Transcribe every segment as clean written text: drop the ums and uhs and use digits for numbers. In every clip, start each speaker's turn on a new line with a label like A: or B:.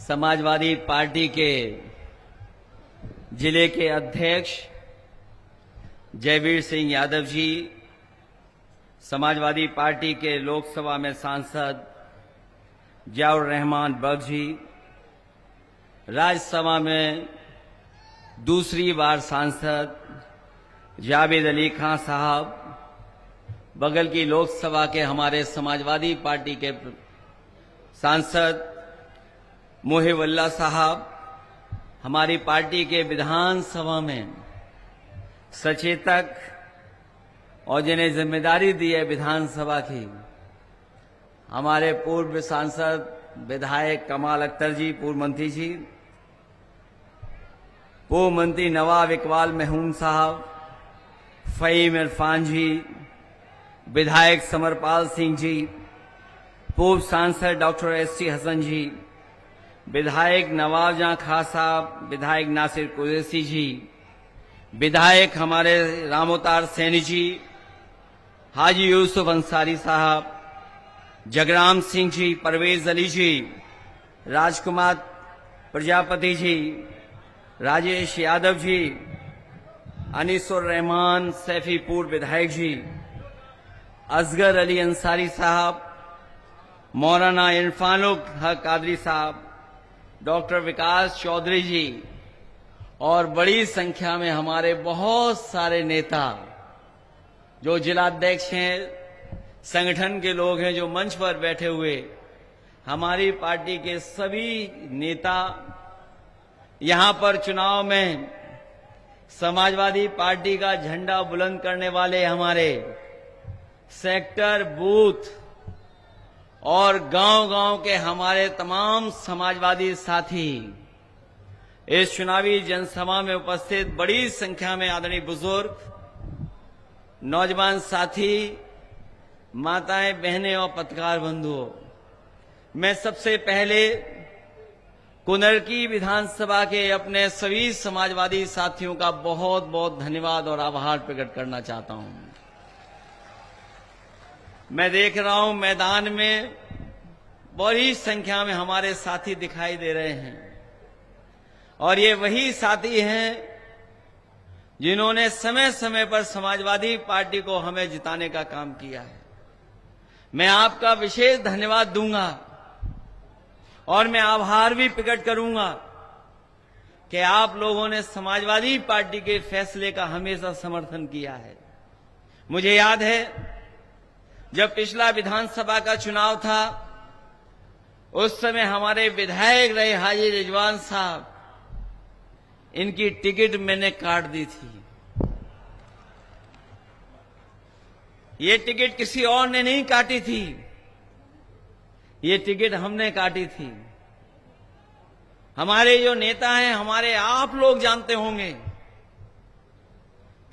A: Samajwadi party के जिले के अध्यक्ष जयवीर सिंह यादव जी, समाजवादी पार्टी के लोकसभा में सांसद जियाउर रहमान बग जी, राज्यसभा में दूसरी बार सांसद जावेद अली खान साहब, बगल की लोकसभा के हमारे समाजवादी पार्टी के सांसद मोहिबुल्लाह साहब, हमारी पार्टी के विधानसभा में सचेतक और जिन्हें जिम्मेदारी दी है विधानसभा की, हमारे पूर्व सांसद विधायक कमाल अख्तर जी, पूर्व मंत्री जी, पूर्व मंत्री नवाब इकबाल महमूद साहब, फहीम इरफान जी, विधायक समरपाल सिंह जी, पूर्व सांसद डॉक्टर एस.टी. हसन जी, विधायक नवाब जहां खां साहब, विधायक नासिर कुरैशी जी, विधायक हमारे रामोतार सैनी जी, हाजी यूसुफ अंसारी साहब, जगराम सिंह जी, परवेज अली जी, राजकुमार प्रजापति जी, राजेश यादव जी, अनीसुर रहमान सैफी पूर्व विधायक जी, असगर अली अंसारी साहब, मौलाना इरफानुल हक कादरी साहब, डॉक्टर विकास चौधरी जी और बड़ी संख्या में हमारे बहुत सारे नेता जो जिलाध्यक्ष हैं, संगठन के लोग हैं जो मंच पर बैठे हुए, हमारी पार्टी के सभी नेता यहां पर चुनाव में समाजवादी पार्टी का झंडा बुलंद करने वाले हमारे सेक्टर, बूथ और गांव-गांव के हमारे तमाम समाजवादी साथी इस चुनावी जनसभा में उपस्थित बड़ी संख्या में आदरणीय बुजुर्ग, नौजवान साथी, माताएं, बहनें और पत्रकार बंधुओं, मैं सबसे पहले कुनरकी विधानसभा के अपने सभी समाजवादी साथियों का बहुत बहुत धन्यवाद और आभार प्रकट करना चाहता हूं। मैं देख रहा हूं मैदान में बड़ी संख्या में हमारे साथी दिखाई दे रहे हैं और ये वही साथी हैं जिन्होंने समय समय पर समाजवादी पार्टी को हमें जिताने का काम किया है। मैं आपका विशेष धन्यवाद दूंगा और मैं आभार भी प्रकट करूंगा कि आप लोगों ने समाजवादी पार्टी के फैसले का हमेशा समर्थन किया है। मुझे याद है जब पिछला विधानसभा का चुनाव था, उस समय हमारे विधायक रहे हाजी रिजवान साहब, इनकी टिकट मैंने काट दी थी। ये टिकट किसी और ने नहीं काटी थी, ये टिकट हमने काटी थी। हमारे जो नेता हैं, हमारे आप लोग जानते होंगे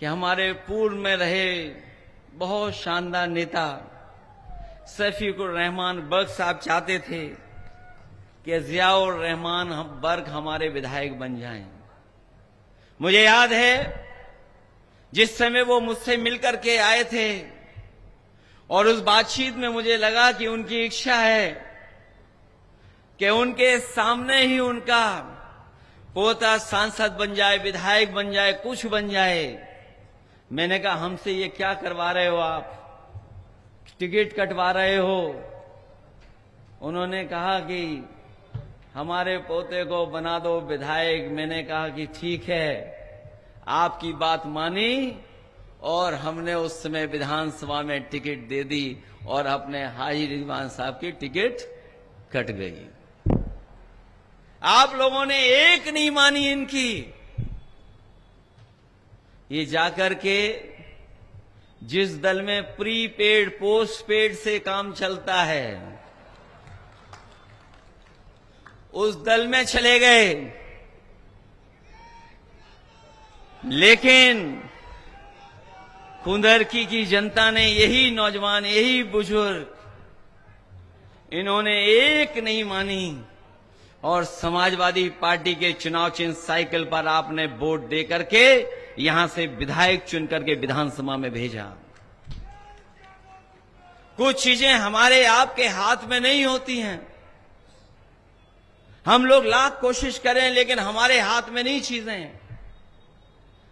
A: कि हमारे पूर्व में रहे बहुत शानदार नेता शफीकुर रहमान बर्ग साहब चाहते थे कि जियाउर रहमान बर्ग हमारे विधायक बन जाएं। मुझे याद है जिस समय वो मुझसे मिलकर के आए थे और उस बातचीत में मुझे लगा कि उनकी इच्छा है कि उनके सामने ही उनका पोता सांसद बन जाए, विधायक बन जाए, कुछ बन जाए। मैंने कहा हमसे ये क्या करवा रहे हो आप, टिकट कटवा रहे हो। उन्होंने कहा कि हमारे पोते को बना दो विधायक। मैंने कहा कि ठीक है, आपकी बात मानी और हमने उस समय विधानसभा में टिकट दे दी और अपने हाजी रिजवान साहब की टिकट कट गई। आप लोगों ने एक नहीं मानी इनकी। ये जाकर के जिस दल में प्रीपेड पोस्टपेड से काम चलता है, उस दल में चले गए। लेकिन कुंदरकी की जनता ने, यही नौजवान, यही बुजुर्ग, इन्होंने एक नहीं मानी और समाजवादी पार्टी के चुनाव चिन्ह साइकिल पर आपने वोट दे करके यहां से विधायक चुन करके विधानसभा में भेजा। कुछ चीजें हमारे आपके हाथ में नहीं होती हैं। हम लोग लाख कोशिश करें लेकिन हमारे हाथ में नहीं चीजें।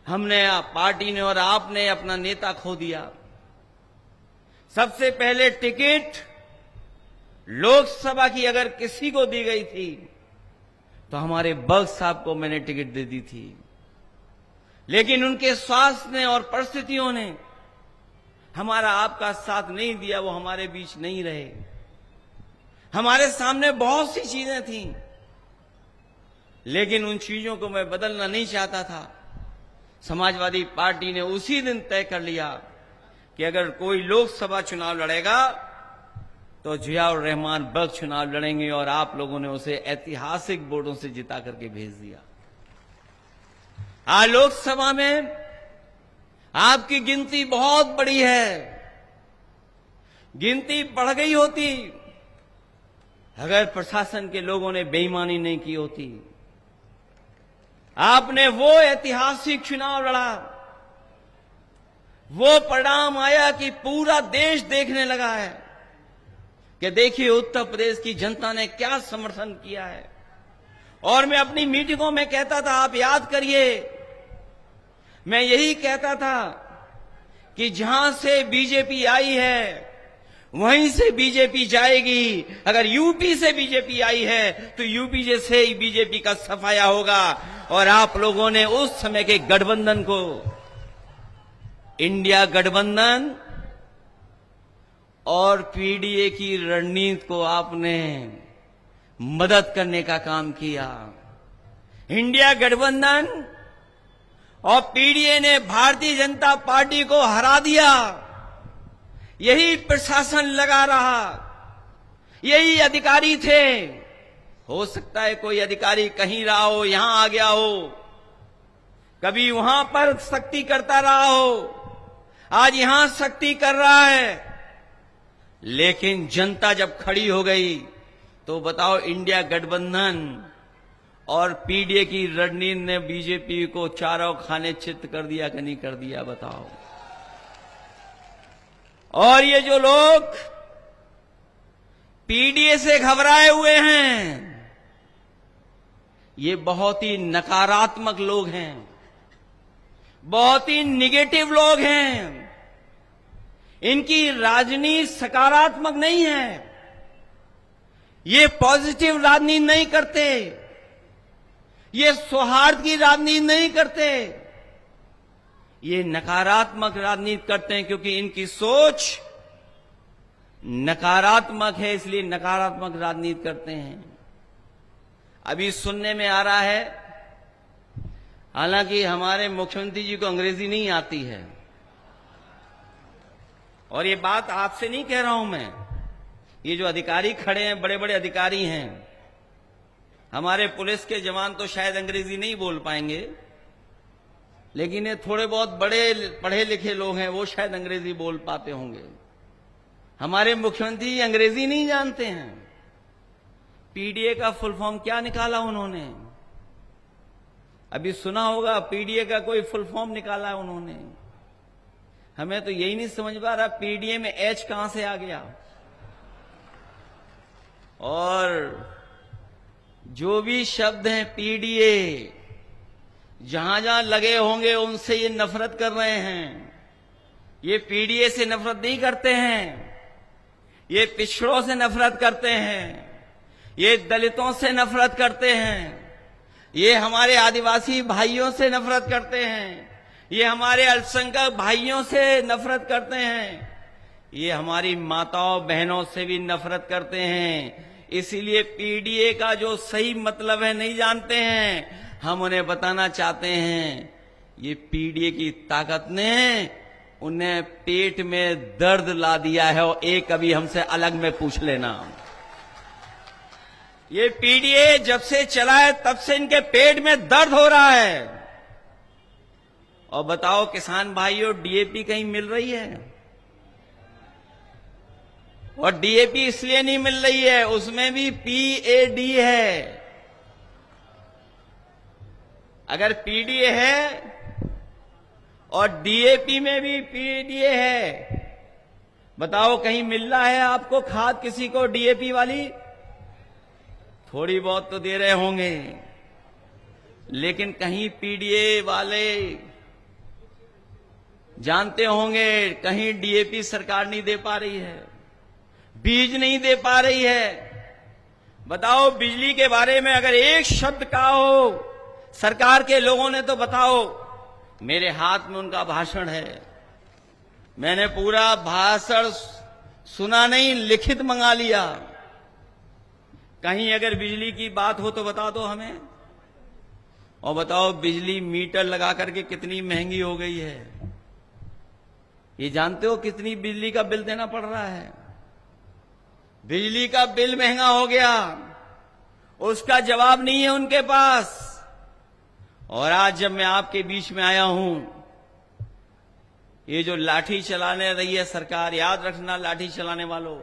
A: हमने, पार्टी ने और आपने अपना नेता खो दिया। सबसे पहले टिकट लोकसभा की अगर किसी को दी गई थी तो हमारे बग साहब को मैंने टिकट दे दी थी, लेकिन उनके स्वास्थ्य ने और परिस्थितियों ने हमारा आपका साथ नहीं दिया, वो हमारे बीच नहीं रहे। हमारे सामने बहुत सी चीजें थीं, लेकिन उन चीजों को मैं बदलना नहीं चाहता था। समाजवादी पार्टी ने उसी दिन तय कर लिया कि अगर कोई लोकसभा चुनाव लड़ेगा तो जियाउर रहमान बग चुनाव लड़ेंगे, और आप लोगों ने उसे ऐतिहासिक वोटों से जिता करके भेज दिया। आज लोकसभा में आपकी गिनती बहुत बड़ी है। गिनती बढ़ गई होती अगर प्रशासन के लोगों ने बेईमानी नहीं की होती। आपने वो ऐतिहासिक चुनाव लड़ा, वो परिणाम आया कि पूरा देश देखने लगा है कि देखिए उत्तर प्रदेश की जनता ने क्या समर्थन किया है। और मैं अपनी मीटिंगों में कहता था, आप याद करिए, मैं यही कहता था कि जहां से बीजेपी आई है वहीं से बीजेपी जाएगी। अगर यूपी से बीजेपी आई है तो यूपी से ही बीजेपी का सफाया होगा। और आप लोगों ने उस समय के गठबंधन को, इंडिया गठबंधन और पीडीए की रणनीति को आपने मदद करने का काम किया। इंडिया गठबंधन और पीडीए ने भारतीय जनता पार्टी को हरा दिया। यही प्रशासन लगा रहा, यही अधिकारी थे। हो सकता है कोई अधिकारी कहीं रहा हो, यहां आ गया हो, कभी वहां पर सख्ती करता रहा हो, आज यहां सख्ती कर रहा है। लेकिन जनता जब खड़ी हो गई तो बताओ, इंडिया गठबंधन और पीडीए की रणनीति ने बीजेपी को चारों खाने चित्त कर दिया कि नहीं कर दिया, बताओ। और ये जो लोग पीडीए से घबराए हुए हैं, ये बहुत ही नकारात्मक लोग हैं, बहुत ही निगेटिव लोग हैं। इनकी राजनीति सकारात्मक नहीं है, ये पॉजिटिव राजनीति नहीं करते, ये सौहार्द की राजनीति नहीं करते, ये नकारात्मक राजनीति करते हैं। क्योंकि इनकी सोच नकारात्मक है, इसलिए नकारात्मक राजनीति करते हैं। अभी सुनने में आ रहा है, हालांकि हमारे मुख्यमंत्री जी को अंग्रेजी नहीं आती है, और ये बात आपसे नहीं कह रहा हूं मैं, ये जो अधिकारी खड़े हैं, बड़े बड़े अधिकारी हैं, हमारे पुलिस के जवान तो शायद अंग्रेजी नहीं बोल पाएंगे, लेकिन ये थोड़े बहुत बड़े पढ़े लिखे लोग हैं, वो शायद अंग्रेजी बोल पाते होंगे। हमारे मुख्यमंत्री अंग्रेजी नहीं जानते हैं। पीडीए का फुल फॉर्म क्या निकाला उन्होंने? अभी सुना होगा, पीडीए का कोई फुल फॉर्म निकाला उन्होंने। हमें तो यही नहीं समझ पा रहा, पीडीए में एच कहां से आ गया। और जो भी शब्द हैं पीडीए, जहां जहां लगे होंगे उनसे ये नफरत कर रहे हैं। ये पीडीए से नफरत नहीं करते हैं, ये पिछड़ों से नफरत करते हैं, ये दलितों से नफरत करते हैं, ये हमारे आदिवासी भाइयों से नफरत करते हैं, ये हमारे अल्पसंख्यक भाइयों से नफरत करते हैं, ये हमारी माताओं बहनों से भी नफरत करते हैं। इसीलिए पीडीए का जो सही मतलब है नहीं जानते हैं। हम उन्हें बताना चाहते हैं, ये पीडीए की ताकत ने उन्हें पेट में दर्द ला दिया है। और एक अभी हमसे अलग में पूछ लेना, ये पीडीए जब से चला है तब से इनके पेट में दर्द हो रहा है। और बताओ किसान भाइयों, डीएपी कहीं मिल रही है? और डीएपी इसलिए नहीं मिल रही है, उसमें भी पीएडी है। अगर पीडीए है और डीएपी में भी पीडीए है, बताओ कहीं मिल रहा है आपको खाद किसी को डीएपी वाली? थोड़ी बहुत तो दे रहे होंगे, लेकिन कहीं पीडीए वाले जानते होंगे कहीं डीएपी सरकार नहीं दे पा रही है, बीज नहीं दे पा रही है। बताओ, बिजली के बारे में अगर एक शब्द कहा हो सरकार के लोगों ने तो बताओ। मेरे हाथ में उनका भाषण है, मैंने पूरा भाषण सुना नहीं, लिखित मंगा लिया। कहीं अगर बिजली की बात हो तो बता दो हमें। और बताओ, बिजली मीटर लगा करके कितनी महंगी हो गई है। ये जानते हो कितनी बिजली का बिल देना पड़ रहा है? बिजली का बिल महंगा हो गया, उसका जवाब नहीं है उनके पास। और आज जब मैं आपके बीच में आया हूं, ये जो लाठी चलाने रही है सरकार, याद रखना लाठी चलाने वालों,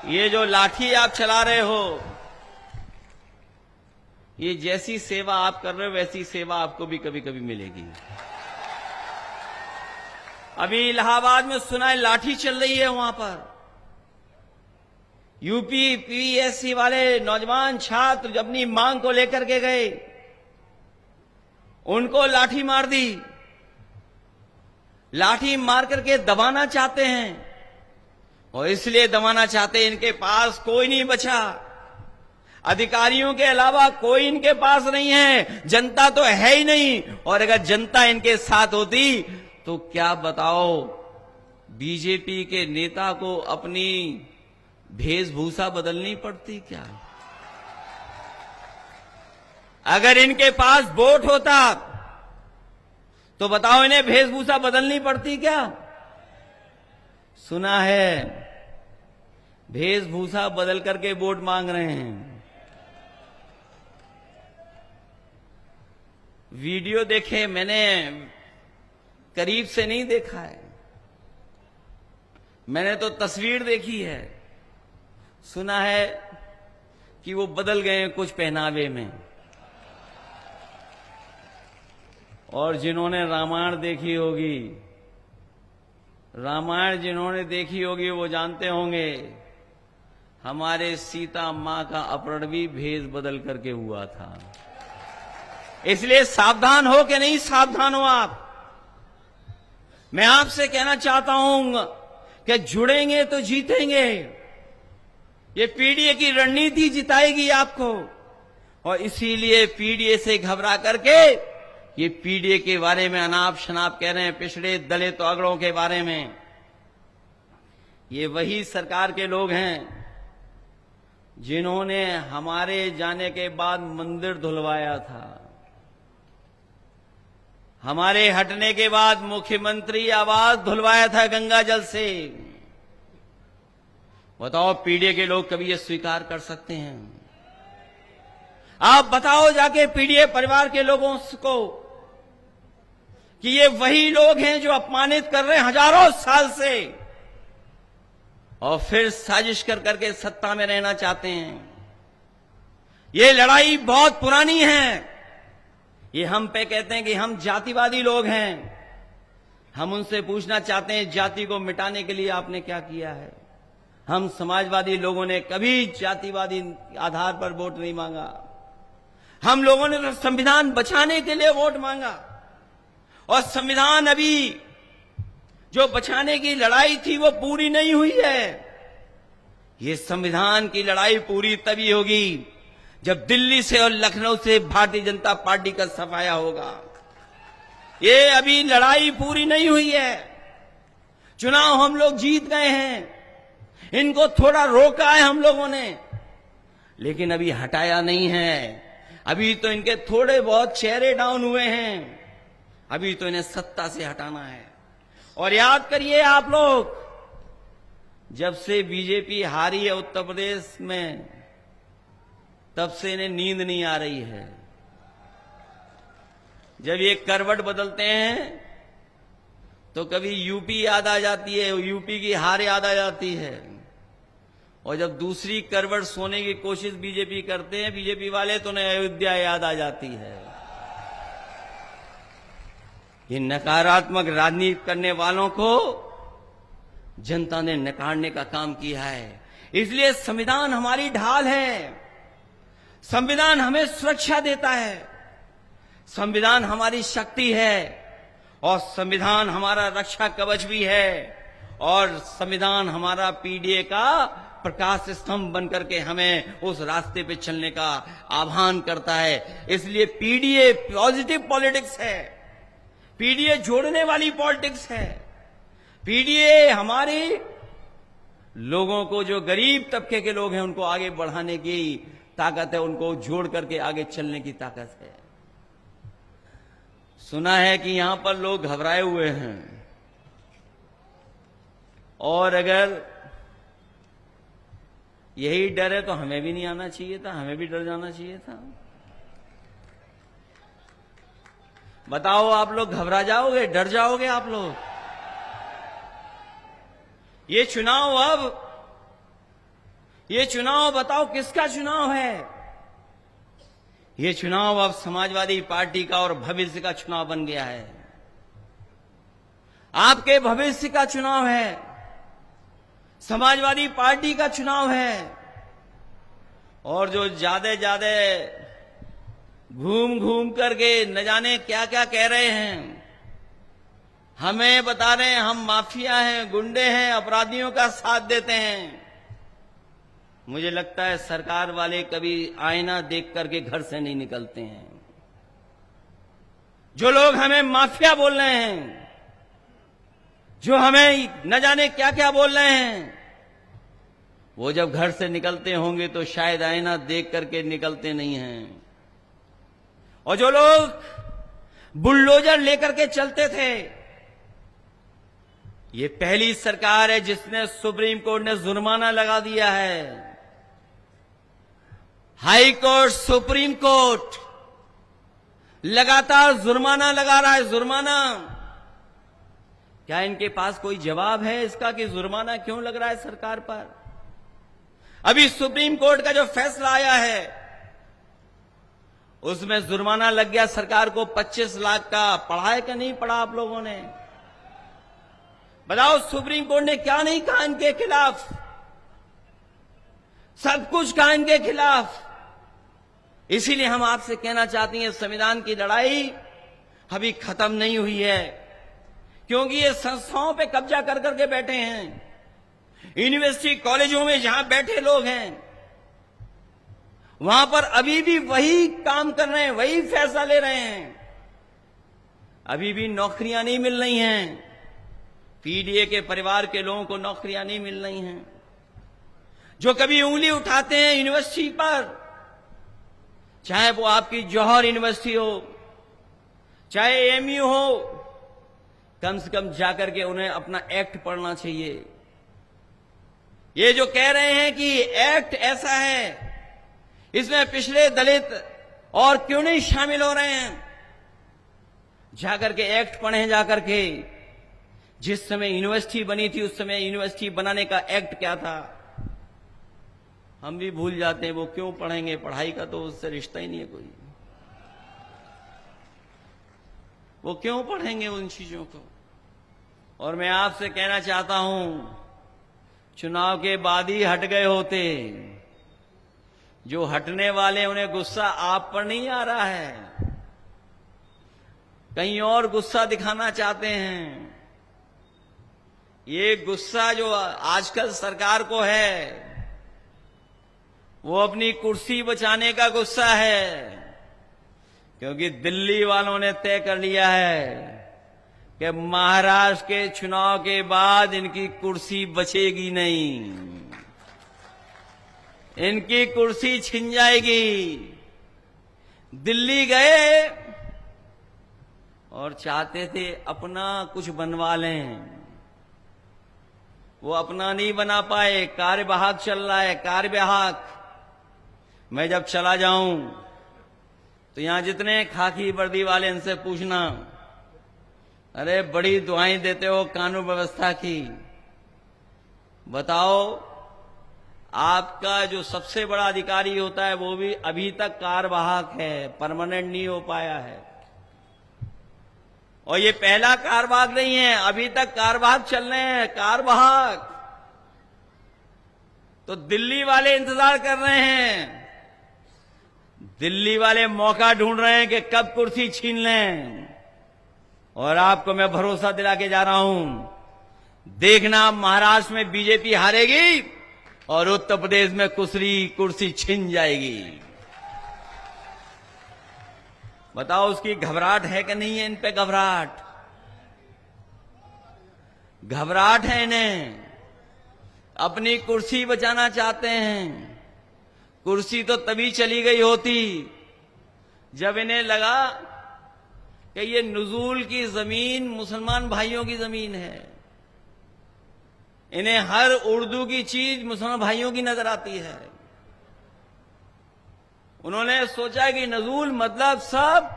A: ये जो लाठी आप चला रहे हो, ये जैसी सेवा आप कर रहे हो वैसी सेवा आपको भी कभी कभी मिलेगी। अभी इलाहाबाद में सुना है लाठी चल रही है, वहां पर यूपी पीएससी वाले नौजवान छात्र अपनी मांग को लेकर के गए, उनको लाठी मार दी। लाठी मार करके दबाना चाहते हैं, और इसलिए दबाना चाहते हैं इनके पास कोई नहीं बचा, अधिकारियों के अलावा कोई इनके पास नहीं है, जनता तो है ही नहीं। और अगर जनता इनके साथ होती तो क्या बताओ, बीजेपी के नेता को अपनी वेशभूषा बदलनी पड़ती क्या? अगर इनके पास वोट होता तो बताओ इन्हें वेशभूषा बदलनी पड़ती क्या? सुना है वेशभूषा बदल करके वोट मांग रहे हैं। वीडियो देखे मैंने, करीब से नहीं देखा है, मैंने तो तस्वीर देखी है। सुना है कि वो बदल गए कुछ पहनावे में। और जिन्होंने रामायण देखी होगी, रामायण जिन्होंने देखी होगी वो जानते होंगे हमारे सीता मां का अपहरण भी भेष बदल करके हुआ था। इसलिए सावधान हो कि नहीं सावधान हो आप? मैं आपसे कहना चाहता हूं कि जुड़ेंगे तो जीतेंगे। ये पीडीए की रणनीति जिताएगी आपको, और इसीलिए पीडीए से घबरा करके ये पीडीए के बारे में अनाप शनाप कह रहे हैं, पिछड़े दलित अगड़ों के बारे में। ये वही सरकार के लोग हैं जिन्होंने हमारे जाने के बाद मंदिर धुलवाया था, हमारे हटने के बाद मुख्यमंत्री आवास धुलवाया था गंगा जल से। बताओ, पीडीए के लोग कभी ये स्वीकार कर सकते हैं? आप बताओ जाके पीडीए परिवार के लोगों को कि ये वही लोग हैं जो अपमानित कर रहे हैं हजारों साल से, और फिर साजिश कर करके सत्ता में रहना चाहते हैं। ये लड़ाई बहुत पुरानी है। ये हम पे कहते हैं कि हम जातिवादी लोग हैं। हम उनसे पूछना चाहते हैं, जाति को मिटाने के लिए आपने क्या किया है? हम समाजवादी लोगों ने कभी जातिवादी आधार पर वोट नहीं मांगा। हम लोगों ने तो संविधान बचाने के लिए वोट मांगा, और संविधान अभी जो बचाने की लड़ाई थी वो पूरी नहीं हुई है। ये संविधान की लड़ाई पूरी तभी होगी जब दिल्ली से और लखनऊ से भारतीय जनता पार्टी का सफाया होगा। ये अभी लड़ाई पूरी नहीं हुई है। चुनाव हम लोग जीत गए हैं, इनको थोड़ा रोका है हम लोगों ने, लेकिन अभी हटाया नहीं है। अभी तो इनके थोड़े बहुत चेहरे डाउन हुए हैं, अभी तो इन्हें सत्ता से हटाना है। और याद करिए आप लोग, जब से बीजेपी हारी है उत्तर प्रदेश में, तब से इन्हें नींद नहीं आ रही है। जब ये करवट बदलते हैं तो कभी यूपी याद आ जाती है, यूपी की हार याद आ जाती है, और जब दूसरी करवट सोने की कोशिश बीजेपी करते हैं बीजेपी वाले, तो उन्हें अयोध्या याद आ जाती है। ये नकारात्मक राजनीति करने वालों को जनता ने नकारने का काम किया है। इसलिए संविधान हमारी ढाल है, संविधान हमें सुरक्षा देता है, संविधान हमारी शक्ति है और संविधान हमारा रक्षा कवच भी है और संविधान हमारा पीडीए का प्रकाश स्तंभ बनकर के हमें उस रास्ते पे चलने का आह्वान करता है। इसलिए पीडीए पॉजिटिव पॉलिटिक्स है, पीडीए जोड़ने वाली पॉलिटिक्स है। पीडीए हमारे लोगों को, जो गरीब तबके के लोग हैं, उनको आगे बढ़ाने की ताकत है, उनको जोड़ करके आगे चलने की ताकत है। सुना है कि यहां पर लोग घबराए हुए हैं और अगर यही डर है तो हमें भी नहीं आना चाहिए था, हमें भी डर जाना चाहिए था। बताओ, आप लोग घबरा जाओगे, डर जाओगे आप लोग? ये चुनाव बताओ किसका चुनाव है? ये चुनाव अब समाजवादी पार्टी का और भविष्य का चुनाव बन गया है। आपके भविष्य का चुनाव है, समाजवादी पार्टी का चुनाव है। और जो ज्यादा घूम घूम करके न जाने क्या क्या कह रहे हैं, हमें बता रहे हैं हम माफिया हैं, गुंडे हैं, अपराधियों का साथ देते हैं। मुझे लगता है सरकार वाले कभी आईना देख करके घर से नहीं निकलते हैं। जो लोग हमें माफिया बोल रहे हैं, जो हमें न जाने क्या क्या बोल रहे हैं, वो जब घर से निकलते होंगे तो शायद आईना देख करके निकलते नहीं हैं। और जो लोग बुलडोजर लेकर के चलते थे, ये पहली सरकार है जिसने सुप्रीम कोर्ट ने जुर्माना लगा दिया है। हाई कोर्ट, सुप्रीम कोर्ट लगातार जुर्माना लगा रहा है, जुर्माना। क्या इनके पास कोई जवाब है इसका कि जुर्माना क्यों लग रहा है सरकार पर? अभी सुप्रीम कोर्ट का जो फैसला आया है उसमें जुर्माना लग गया सरकार को 25 लाख का। पढ़ा है कि नहीं पढ़ा आप लोगों ने? बताओ, सुप्रीम कोर्ट ने क्या नहीं कहा इनके खिलाफ? सब कुछ कहा इनके खिलाफ। इसीलिए हम आपसे कहना चाहते हैं, संविधान की लड़ाई अभी खत्म नहीं हुई है, क्योंकि ये संस्थाओं पे कब्जा कर करके बैठे हैं। यूनिवर्सिटी कॉलेजों में जहां बैठे लोग हैं, वहां पर अभी भी वही काम कर रहे हैं, वही फैसला ले रहे हैं। अभी भी नौकरियां नहीं मिल रही हैं, पीडीए के परिवार के लोगों को नौकरियां नहीं मिल रही हैं। जो कभी उंगली उठाते हैं यूनिवर्सिटी पर, चाहे वो आपकी जौहर यूनिवर्सिटी हो, चाहे एमयू हो, कम से कम जाकर के उन्हें अपना एक्ट पढ़ना चाहिए। ये जो कह रहे हैं कि एक्ट ऐसा है, इसमें पिछड़े, दलित और क्यों नहीं शामिल हो रहे हैं, जाकर के एक्ट पढ़ें। जाकर के जिस समय यूनिवर्सिटी बनी थी उस समय यूनिवर्सिटी बनाने का एक्ट क्या था, हम भी भूल जाते हैं। वो क्यों पढ़ेंगे? पढ़ाई का तो उससे रिश्ता ही नहीं है कोई। वो क्यों पढ़ेंगे उन चीजों को? और मैं आपसे कहना चाहता हूं, चुनाव के बाद ही हट गए होते। जो हटने वाले, उन्हें गुस्सा आप पर नहीं आ रहा है, कहीं और गुस्सा दिखाना चाहते हैं। ये गुस्सा जो आजकल सरकार को है, वो अपनी कुर्सी बचाने का गुस्सा है, क्योंकि दिल्ली वालों ने तय कर लिया है कि महाराष्ट्र के चुनाव के बाद इनकी कुर्सी बचेगी नहीं, इनकी कुर्सी छिन जाएगी। दिल्ली गए और चाहते थे अपना कुछ बनवा लें, वो अपना नहीं बना पाए। कार्यवाहक चल रहा है, कार्यवाहक। मैं जब चला जाऊं तो यहां जितने खाकी वर्दी वाले, इनसे पूछना, अरे बड़ी दुआएं देते हो कानून व्यवस्था की, बताओ आपका जो सबसे बड़ा अधिकारी होता है वो भी अभी तक कार्यवाहक है, परमानेंट नहीं हो पाया है। और ये पहला कार्यवाहक नहीं है, अभी तक कार्यवाहक चल रहे हैं, कार्यवाहक। तो दिल्ली वाले इंतजार कर रहे हैं, दिल्ली वाले मौका ढूंढ रहे हैं कि कब कुर्सी छीन लें। और आपको मैं भरोसा दिला के जा रहा हूं, देखना महाराष्ट्र में बीजेपी हारेगी और उत्तर प्रदेश में कुर्सी छिन जाएगी। बताओ उसकी घबराहट है कि नहीं है? इन पे घबराहट है इन्हें, अपनी कुर्सी बचाना चाहते हैं। कुर्सी तो तभी चली गई होती जब इन्हें लगा कि ये नुजूल की जमीन मुसलमान भाइयों की जमीन है। इन्हें हर उर्दू की चीज मुसलमान भाइयों की नजर आती है। उन्होंने सोचा कि नजूल मतलब सब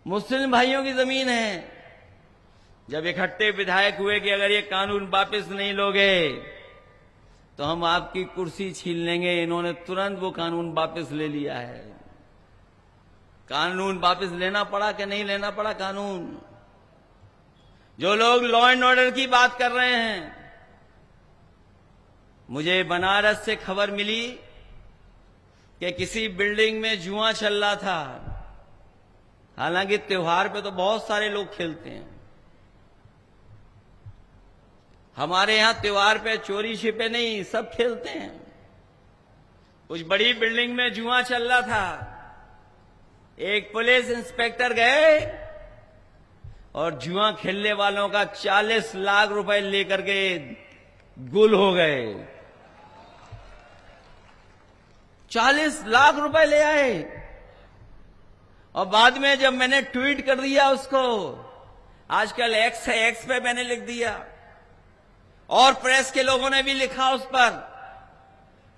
A: मुस्लिम भाइयों की जमीन है। जब इकट्ठे विधायक हुए कि अगर ये कानून वापस नहीं लोगे तो हम आपकी कुर्सी छीन लेंगे, इन्होंने तुरंत वो कानून वापस ले लिया है। कानून वापस लेना पड़ा कि नहीं लेना पड़ा कानून? जो लोग लॉ एंड ऑर्डर की बात कर रहे हैं, मुझे बनारस से खबर मिली कि किसी बिल्डिंग में जुआ चल रहा था। हालांकि त्योहार पे तो बहुत सारे लोग खेलते हैं, हमारे यहां त्योहार पे चोरी छिपे नहीं, सब खेलते हैं। कुछ बड़ी बिल्डिंग में जुआ चल रहा था। एक पुलिस इंस्पेक्टर गए और जुआ खेलने वालों का 40 लाख रुपए लेकर के गुल हो गए। 40 लाख रुपए ले आए। और बाद में जब मैंने ट्वीट कर दिया उसको, आजकल एक्स है, एक्स पे मैंने लिख दिया और प्रेस के लोगों ने भी लिखा उस पर,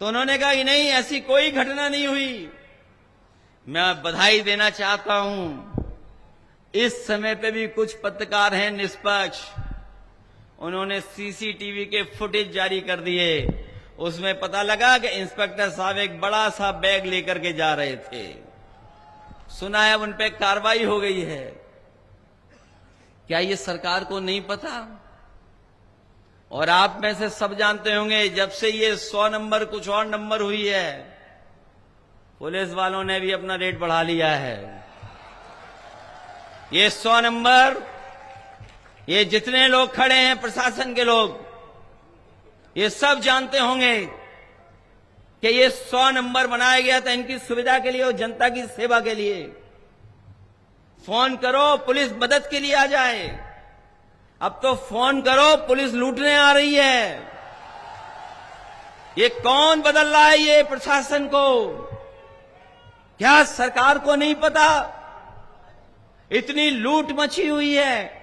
A: तो उन्होंने कहा कि नहीं, ऐसी कोई घटना नहीं हुई। मैं बधाई देना चाहता हूं, इस समय पे भी कुछ पत्रकार हैं निष्पक्ष, उन्होंने सीसीटीवी के फुटेज जारी कर दिए। उसमें पता लगा कि इंस्पेक्टर साहब एक बड़ा सा बैग लेकर के जा रहे थे। सुना है उन पे कार्रवाई हो गई है। क्या ये सरकार को नहीं पता? और आप में से सब जानते होंगे, जब से ये 100 नंबर कुछ और नंबर हुई है, पुलिस वालों ने भी अपना रेट बढ़ा लिया है। ये 100 नंबर, ये जितने लोग खड़े हैं प्रशासन के लोग, ये सब जानते होंगे कि ये 100 नंबर बनाया गया था इनकी सुविधा के लिए और जनता की सेवा के लिए। फोन करो पुलिस मदद के लिए आ जाए। अब तो फोन करो पुलिस लूटने आ रही है। ये कौन बदल रहा है ये प्रशासन को? क्या सरकार को नहीं पता? इतनी लूट मची हुई है।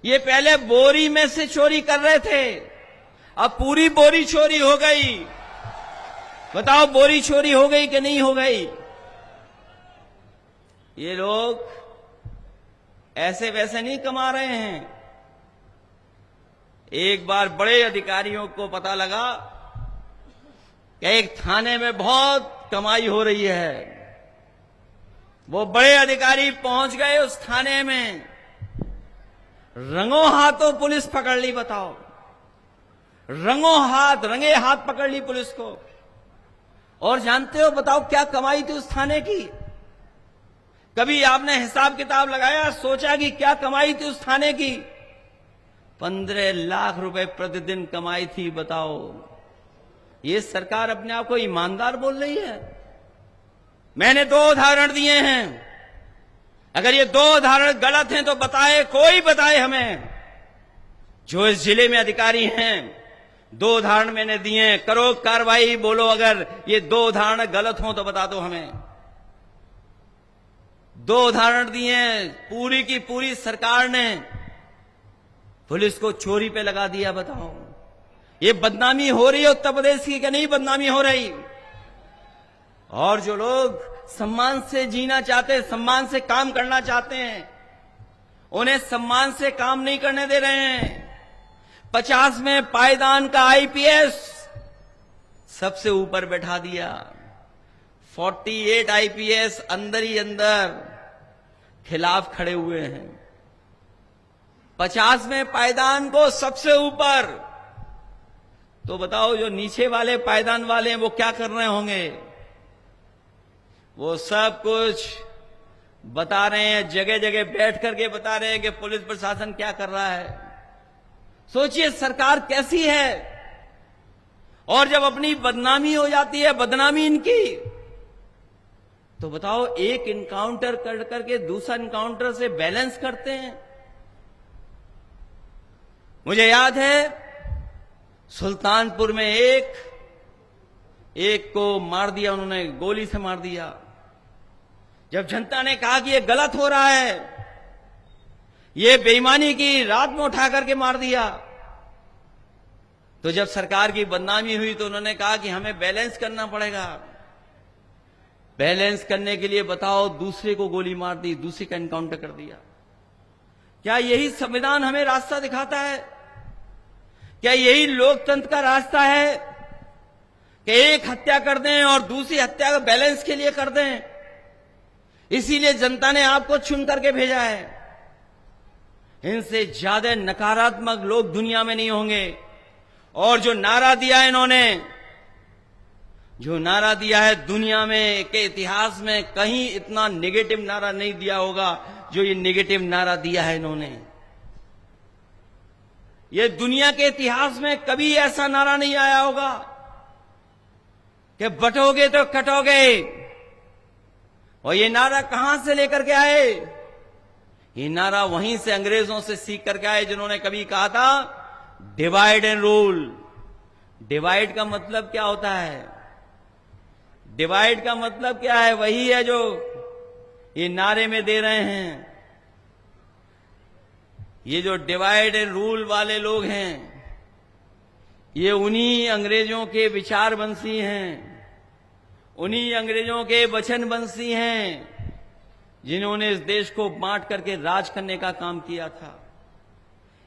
A: ये पहले बोरी में से चोरी कर रहे थे, अब पूरी बोरी चोरी हो गई। बताओ बोरी चोरी हो गई कि नहीं हो गई? ये लोग ऐसे वैसे नहीं कमा रहे हैं। एक बार बड़े अधिकारियों को पता लगा कि एक थाने में बहुत कमाई हो रही है। वो बड़े अधिकारी पहुंच गए उस थाने में, रंगों हाथों पुलिस पकड़ ली। बताओ, रंगों हाथ, रंगे हाथ पकड़ ली पुलिस को। और जानते हो, बताओ क्या कमाई थी उस थाने की? कभी आपने हिसाब किताब लगाया, सोचा कि क्या कमाई थी उस थाने की? 15 लाख रुपए प्रतिदिन कमाई थी। बताओ, ये सरकार अपने आप को ईमानदार बोल रही है? मैंने 2 उदाहरण दिए हैं। अगर ये 2 उदाहरण गलत हैं तो बताए, कोई बताए हमें। जो इस जिले में अधिकारी हैं, 2 उदाहरण मैंने दिए हैं, करो कार्रवाई। बोलो अगर ये 2 उदाहरण गलत हों तो बता दो हमें। 2 उदाहरण दिए हैं, पूरी की पूरी सरकार ने पुलिस को चोरी पे लगा दिया। बताओ, ये बदनामी हो रही है उत्तर प्रदेश की कि नहीं बदनामी हो रही? और जो लोग सम्मान से जीना चाहते हैं, सम्मान से काम करना चाहते हैं, उन्हें सम्मान से काम नहीं करने दे रहे हैं। 50 में पायदान का आईपीएस सबसे ऊपर बैठा दिया। 48 आईपीएस अंदर ही अंदर खिलाफ खड़े हुए हैं। 50 में पायदान को सबसे ऊपर तो बताओ जो नीचे वाले पायदान वाले हैं वो क्या कर रहे होंगे? वो सब कुछ बता रहे हैं, जगह जगह बैठ करके बता रहे हैं कि पुलिस प्रशासन क्या कर रहा है। सोचिए सरकार कैसी है। और जब अपनी बदनामी हो जाती है, बदनामी इनकी, तो बताओ एक इनकाउंटर कर करके दूसरा इनकाउंटर से बैलेंस करते हैं। मुझे याद है सुल्तानपुर में एक को मार दिया, उन्होंने गोली से मार दिया। जब जनता ने कहा कि ये गलत हो रहा है, ये बेईमानी की, रात में उठा करके मार दिया, तो जब सरकार की बदनामी हुई तो उन्होंने कहा कि हमें बैलेंस करना पड़ेगा। बैलेंस करने के लिए बताओ दूसरे को गोली मार दी, दूसरे का एनकाउंटर कर दिया। क्या यही संविधान हमें रास्ता दिखाता है? क्या यही लोकतंत्र का रास्ता है कि एक हत्या कर दें और दूसरी हत्या को बैलेंस के लिए कर दें? इसीलिए जनता ने आपको चुन करके भेजा है। इनसे ज्यादा नकारात्मक लोग दुनिया में नहीं होंगे। और जो नारा दिया है इन्होंने, जो नारा दिया है, दुनिया में के इतिहास में कहीं इतना नेगेटिव नारा नहीं दिया होगा जो ये नेगेटिव नारा दिया है इन्होंने। ये दुनिया के इतिहास में कभी ऐसा नारा नहीं आया होगा कि बटोगे तो कटोगे। और ये नारा कहां से लेकर के आए? ये नारा वहीं से अंग्रेजों से सीख करके आए, जिन्होंने कभी कहा था डिवाइड एंड रूल। डिवाइड का मतलब क्या होता है? डिवाइड का मतलब क्या है? वही है जो ये नारे में दे रहे हैं। ये जो डिवाइड एंड रूल वाले लोग हैं, ये उन्हीं अंग्रेजों के विचार बंसी हैं, उन्हीं अंग्रेजों के वचन बंसी हैं जिन्होंने इस देश को बांट करके राज करने का काम किया था।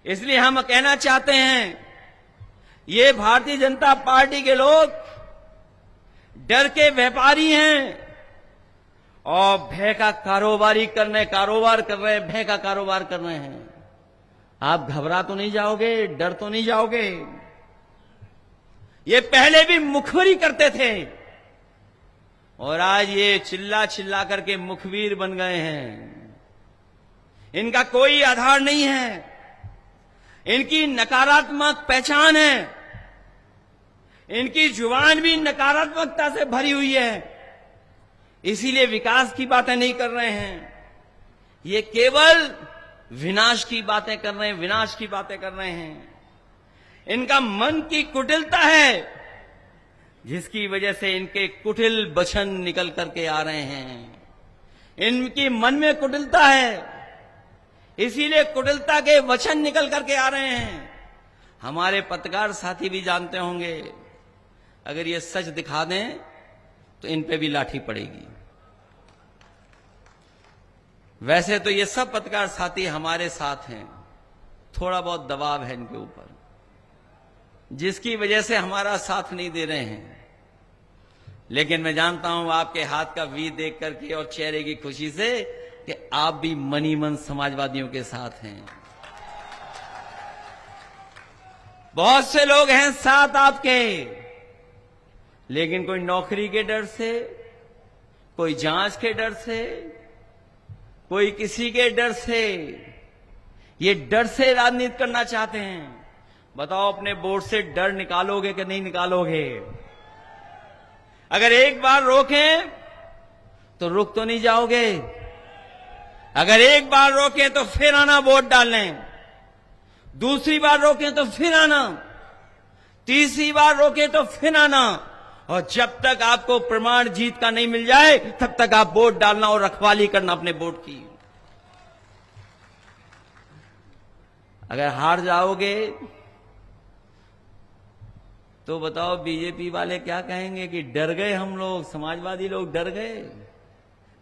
A: इसलिए हम कहना चाहते हैं, ये भारतीय जनता पार्टी के लोग डर के व्यापारी हैं और भय का कारोबार कर रहे हैं, भय का कारोबार कर रहे हैं। आप घबरा तो नहीं जाओगे? डर तो नहीं जाओगे? ये पहले भी मुखबिरी करते थे और आज ये चिल्ला चिल्ला करके मुखबिर बन गए हैं। इनका कोई आधार नहीं है, इनकी नकारात्मक पहचान है, इनकी जुबान भी नकारात्मकता से भरी हुई है। इसीलिए विकास की बातें नहीं कर रहे हैं, ये केवल विनाश की बातें कर रहे हैं, विनाश की बातें कर रहे हैं। इनका मन की कुटिलता है, जिसकी वजह से इनके कुटिल वचन निकल करके आ रहे हैं। इनकी मन में कुटिलता है, इसीलिए कुटिलता के वचन निकल करके आ रहे हैं। हमारे पत्रकार साथी भी जानते होंगे, अगर ये सच दिखा दें तो इन पे भी लाठी पड़ेगी। वैसे तो ये सब पत्रकार साथी हमारे साथ हैं, थोड़ा बहुत दबाव है इनके ऊपर, जिसकी वजह से हमारा साथ नहीं दे रहे हैं। लेकिन मैं जानता हूं आपके हाथ का वी देख करके और चेहरे की खुशी से कि आप भी मनी मन समाजवादियों के साथ हैं। बहुत से लोग हैं साथ आपके, लेकिन कोई नौकरी के डर से, कोई जांच के डर से, कोई किसी के डर से, ये डर से राजनीति करना चाहते हैं। बताओ अपने बोर्ड से डर निकालोगे कि नहीं निकालोगे? अगर एक बार रोकें तो रुक तो नहीं जाओगे। अगर एक बार रोकें तो फिर आना वोट डालने, दूसरी बार रोकें तो फिर आना, तीसरी बार रोकें तो फिर आना, और जब तक आपको प्रमाण जीत का नहीं मिल जाए तब तक आप वोट डालना और रखवाली करना अपने वोट की। अगर हार जाओगे तो बताओ बीजेपी वाले क्या कहेंगे कि डर गए हम लोग, समाजवादी लोग डर गए।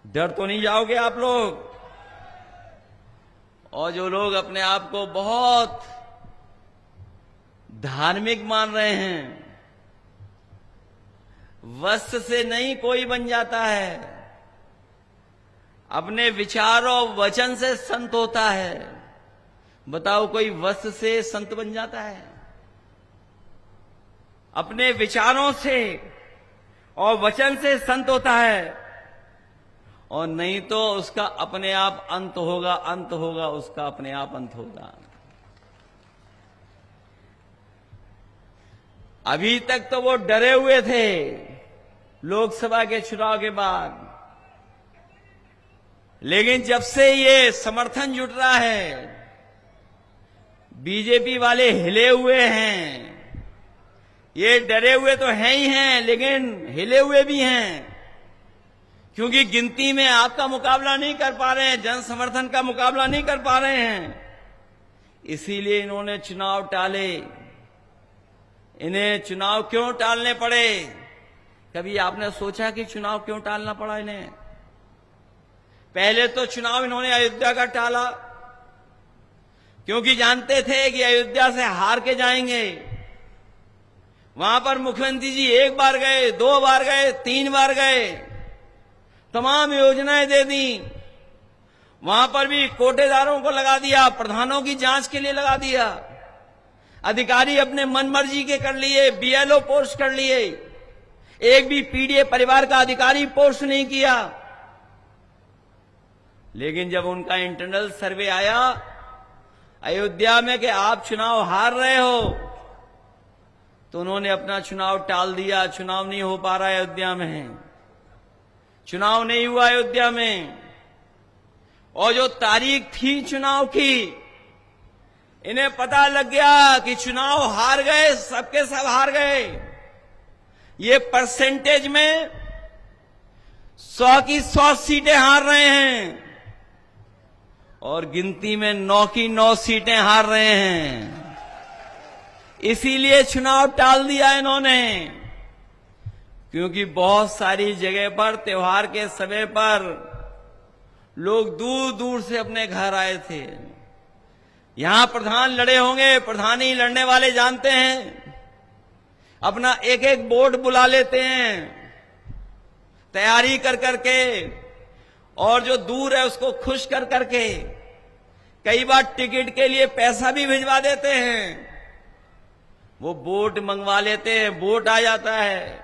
A: डर तो नहीं जाओगे आप लोग। और जो लोग अपने आप को बहुत धार्मिक मान रहे हैं, वस्त्र से नहीं कोई बन जाता है, अपने विचार और वचन से संत होता है। बताओ कोई वस्त्र से संत बन जाता है? अपने विचारों से और वचन से संत होता है, और नहीं तो उसका अपने आप अंत होगा उसका अपने आप अंत होगा। अभी तक तो वो डरे हुए थे लोकसभा के चुनाव के बाद, लेकिन जब से ये समर्थन जुट रहा है, बीजेपी वाले हिले हुए हैं। ये डरे हुए तो हैं ही हैं, लेकिन हिले हुए भी हैं, क्योंकि गिनती में आपका मुकाबला नहीं कर पा रहे हैं, जन समर्थन का मुकाबला नहीं कर पा रहे हैं, इसीलिए इन्होंने चुनाव टाले। इन्हें चुनाव क्यों टालने पड़े? कभी आपने सोचा कि चुनाव क्यों टालना पड़ा इन्हें? पहले तो चुनाव इन्होंने अयोध्या का टाला, क्योंकि जानते थे कि अयोध्या से हार के जाएंगे। वहां पर मुख्यमंत्री जी 1 बार गए, 2 बार गए, 3 बार गए, तमाम योजनाएं दे दी। वहां पर भी कोटेदारों को लगा दिया, प्रधानों की जांच के लिए लगा दिया, अधिकारी अपने मन मर्जी के कर लिए, बीएलओ पोस्ट कर लिए, एक भी पीडीए परिवार का अधिकारी पोस्ट नहीं किया। लेकिन जब उनका इंटरनल सर्वे आया अयोध्या में कि आप चुनाव हार रहे हो, तो उन्होंने अपना चुनाव टाल दिया। चुनाव नहीं हो पा रहा है अयोध्या में, चुनाव नहीं हुआ अयोध्या में। और जो तारीख थी चुनाव की, इन्हें पता लग गया कि चुनाव हार गए, सबके सब हार गए। ये परसेंटेज में 100 की 100 सीटें हार रहे हैं, और गिनती में 9 की 9 सीटें हार रहे हैं। इसीलिए चुनाव टाल दिया इन्होंने, क्योंकि बहुत सारी जगह पर त्योहार के समय पर लोग दूर दूर से अपने घर आए थे। यहां प्रधान लड़े होंगे, प्रधान ही लड़ने वाले जानते हैं, अपना एक एक वोट बुला लेते हैं तैयारी कर करके, और जो दूर है उसको खुश कर करके कई बार टिकट के लिए पैसा भी भिजवा देते हैं। वो वोट मंगवा लेते हैं, वोट आ जाता है।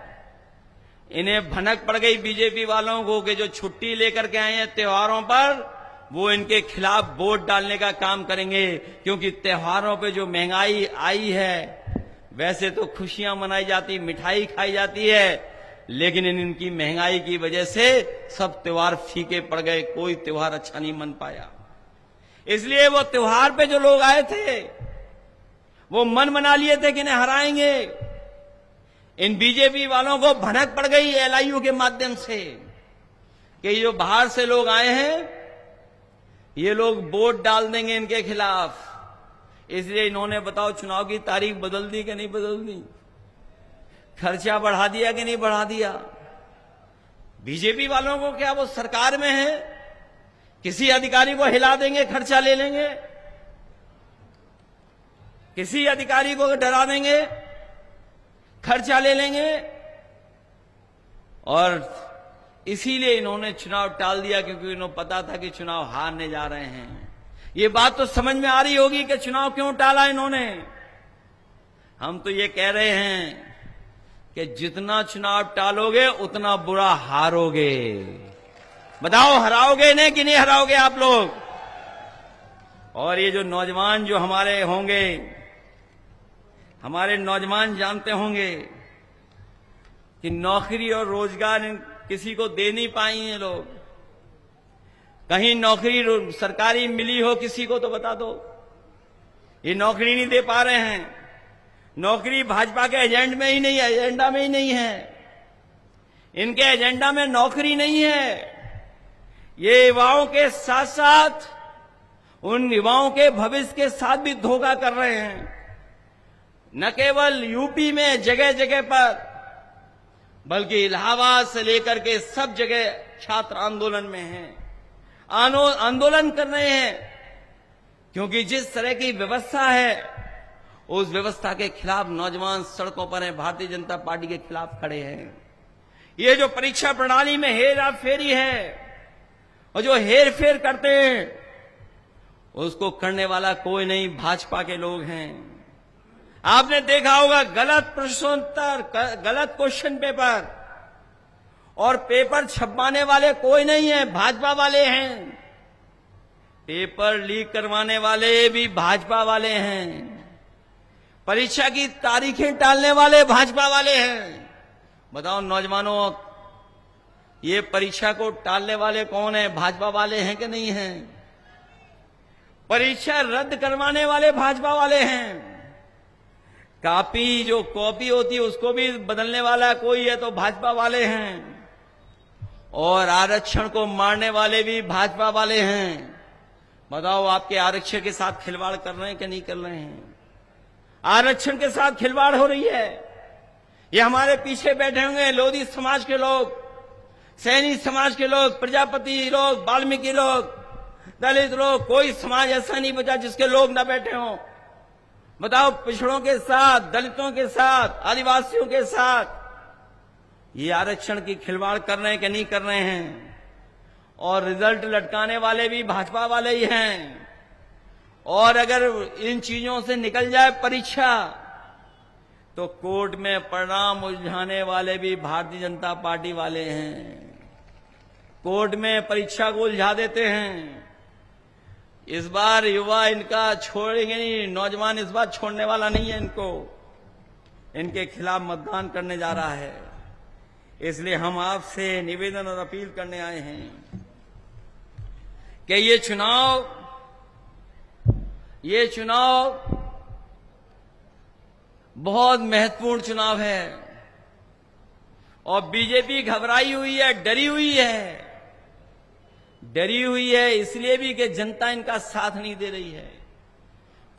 A: इन्हें भनक पड़ गई बीजेपी वालों को कि जो छुट्टी लेकर के आए हैं त्योहारों पर, वो इनके खिलाफ वोट डालने का काम करेंगे, क्योंकि त्योहारों पे जो महंगाई आई है, वैसे तो खुशियां मनाई जाती, मिठाई खाई जाती है, लेकिन इनकी महंगाई की वजह से सब त्योहार फीके पड़ गए, कोई त्योहार अच्छा नहीं मन पाया। इसलिए वो त्योहार पे जो लोग आए थे, वो मन बना लिए थे कि इन्हें हराएंगे। इन बीजेपी वालों को भनक पड़ गई एलआईयू के माध्यम से कि जो बाहर से लोग आए हैं, ये लोग वोट डाल देंगे इनके खिलाफ। इसलिए इन्होंने बताओ चुनाव की तारीख बदल दी कि नहीं बदल दी, खर्चा बढ़ा दिया कि नहीं बढ़ा दिया। बीजेपी वालों को क्या वो सरकार में है, किसी अधिकारी को हिला देंगे, खर्चा ले लेंगे, किसी अधिकारी को डरा देंगे, खर्चा ले लेंगे। और इसीलिए इन्होंने चुनाव टाल दिया, क्योंकि इन्होंने पता था कि चुनाव हारने जा रहे हैं। ये बात तो समझ में आ रही होगी कि चुनाव क्यों टाला इन्होंने। हम तो ये कह रहे हैं कि जितना चुनाव टालोगे उतना बुरा हारोगे। बताओ हराओगे इन्हें कि नहीं हराओगे आप लोग? और ये जो नौजवान जो हमारे होंगे, हमारे नौजवान जानते होंगे कि नौकरी और रोजगार किसी को दे नहीं पाई हैं लोग। कहीं नौकरी सरकारी मिली हो किसी को तो बता दो। ये नौकरी नहीं दे पा रहे हैं। नौकरी भाजपा के एजेंडा में ही नहीं है, एजेंडा में ही नहीं है। इनके एजेंडा में नौकरी नहीं है। ये युवाओं के साथ साथ उन युवाओं के भविष्य के साथ भी धोखा कर रहे हैं। न केवल यूपी में जगह जगह पर, बल्कि इलाहाबाद से लेकर के सब जगह छात्र आंदोलन में हैं, आंदोलन कर रहे हैं, क्योंकि जिस तरह की व्यवस्था है उस व्यवस्था के खिलाफ नौजवान सड़कों पर हैं, भारतीय जनता पार्टी के खिलाफ खड़े हैं। ये जो परीक्षा प्रणाली में हेरा फेरी है और जो हेर फेर करते हैं, उसको करने वाला कोई नहीं, भाजपा के लोग हैं। आपने देखा होगा गलत प्रश्नोत्तर, गलत क्वेश्चन पेपर, और पेपर छपवाने वाले कोई नहीं है, भाजपा वाले हैं। पेपर लीक करवाने वाले भी भाजपा वाले हैं। परीक्षा की तारीखें टालने वाले भाजपा वाले हैं। बताओ नौजवानों, ये परीक्षा को टालने वाले कौन है? भाजपा वाले हैं कि नहीं हैं? परीक्षा रद्द करवाने वाले भाजपा वाले हैं। जो कॉपी होती है उसको भी बदलने वाला कोई है तो भाजपा वाले हैं। और आरक्षण को मारने वाले भी भाजपा वाले हैं। बताओ आपके आरक्षण के साथ खिलवाड़ कर रहे हैं कि नहीं कर रहे हैं? आरक्षण के साथ खिलवाड़ हो रही है। ये हमारे पीछे बैठे होंगे लोधी समाज के लोग, सैनी समाज के लोग, प्रजापति लोग, वाल्मीकि लोग, दलित लोग, कोई समाज ऐसा नहीं बचा जिसके लोग ना बैठे हों। बताओ पिछड़ों के साथ, दलितों के साथ, आदिवासियों के साथ ये आरक्षण की खिलवाड़ कर रहे हैं कि नहीं कर रहे हैं? और रिजल्ट लटकाने वाले भी भाजपा वाले ही हैं। और अगर इन चीजों से निकल जाए परीक्षा तो कोर्ट में परिणाम उलझाने वाले भी भारतीय जनता पार्टी वाले हैं। कोर्ट में परीक्षा को उलझा देते हैं। इस बार युवा इनका छोड़ेंगे नहीं, नौजवान इस बार छोड़ने वाला नहीं है इनको। इनके खिलाफ मतदान करने जा रहा है। इसलिए हम आपसे निवेदन और अपील करने आए हैं कि ये चुनाव बहुत महत्वपूर्ण चुनाव है। और बीजेपी घबराई हुई है, डरी हुई है इसलिए भी कि जनता इनका साथ नहीं दे रही है,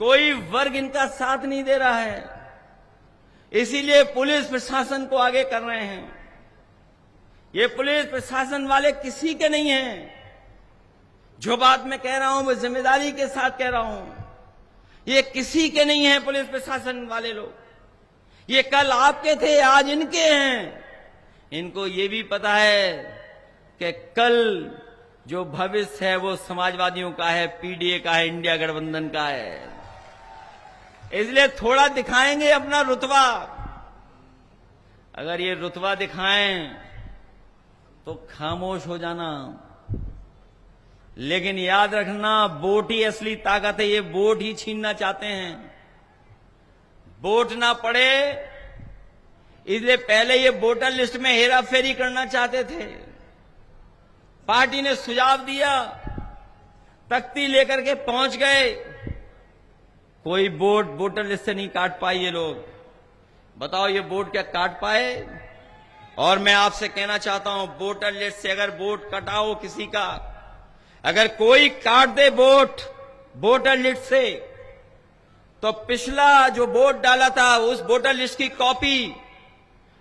A: कोई वर्ग इनका साथ नहीं दे रहा है। इसीलिए पुलिस प्रशासन को आगे कर रहे हैं। ये पुलिस प्रशासन वाले किसी के नहीं हैं। जो बात मैं कह रहा हूं वो जिम्मेदारी के साथ कह रहा हूं। ये किसी के नहीं है पुलिस प्रशासन वाले लोग। ये कल आपके थे, आज इनके हैं। इनको ये भी पता है कि कल जो भविष्य है वो समाजवादियों का है, पीडीए का है, इंडिया गठबंधन का है। इसलिए थोड़ा दिखाएंगे अपना रुतबा। अगर ये रुतबा दिखाएं तो खामोश हो जाना। लेकिन याद रखना, वोट ही असली ताकत है। ये वोट ही छीनना चाहते हैं। वोट ना पड़े इसलिए पहले ये वोटर लिस्ट में हेराफेरी करना चाहते थे। पार्टी ने सुझाव दिया, तख्ती लेकर के पहुंच गए। कोई वोट वोटर लिस्ट से नहीं काट पाए ये लोग। बताओ ये वोट क्या काट पाए? और मैं आपसे कहना चाहता हूं, वोटर लिस्ट से अगर वोट कटाओ किसी का, अगर कोई काट दे वोट वोटर लिस्ट से, तो पिछला जो वोट डाला था उस वोटर लिस्ट की कॉपी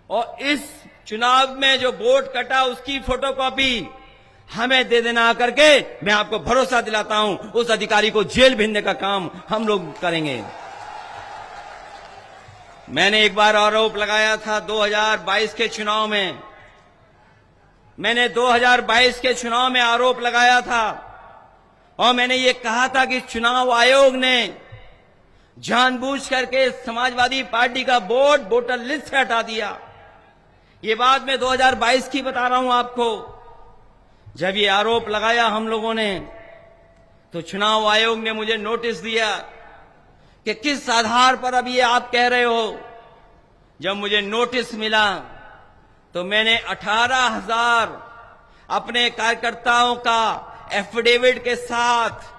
A: और इस चुनाव में जो वोट कटा उसकी फोटोकॉपी हमें दे देना आकर के। मैं आपको भरोसा दिलाता हूं उस अधिकारी को जेल भेजने का काम हम लोग करेंगे। मैंने एक बार आरोप लगाया था 2022 के चुनाव में। मैंने 2022 के चुनाव में आरोप लगाया था और मैंने ये कहा था कि चुनाव आयोग ने जानबूझ करके समाजवादी पार्टी का वोट वोटर लिस्ट से हटा दिया। ये बात मैं 2022 की बता रहा हूं आपको। जब ये आरोप लगाया हम लोगों ने तो चुनाव आयोग ने मुझे नोटिस दिया कि किस आधार पर अब ये आप कह रहे हो। जब मुझे नोटिस मिला तो मैंने 18,000 अपने कार्यकर्ताओं का एफिडेविट के साथ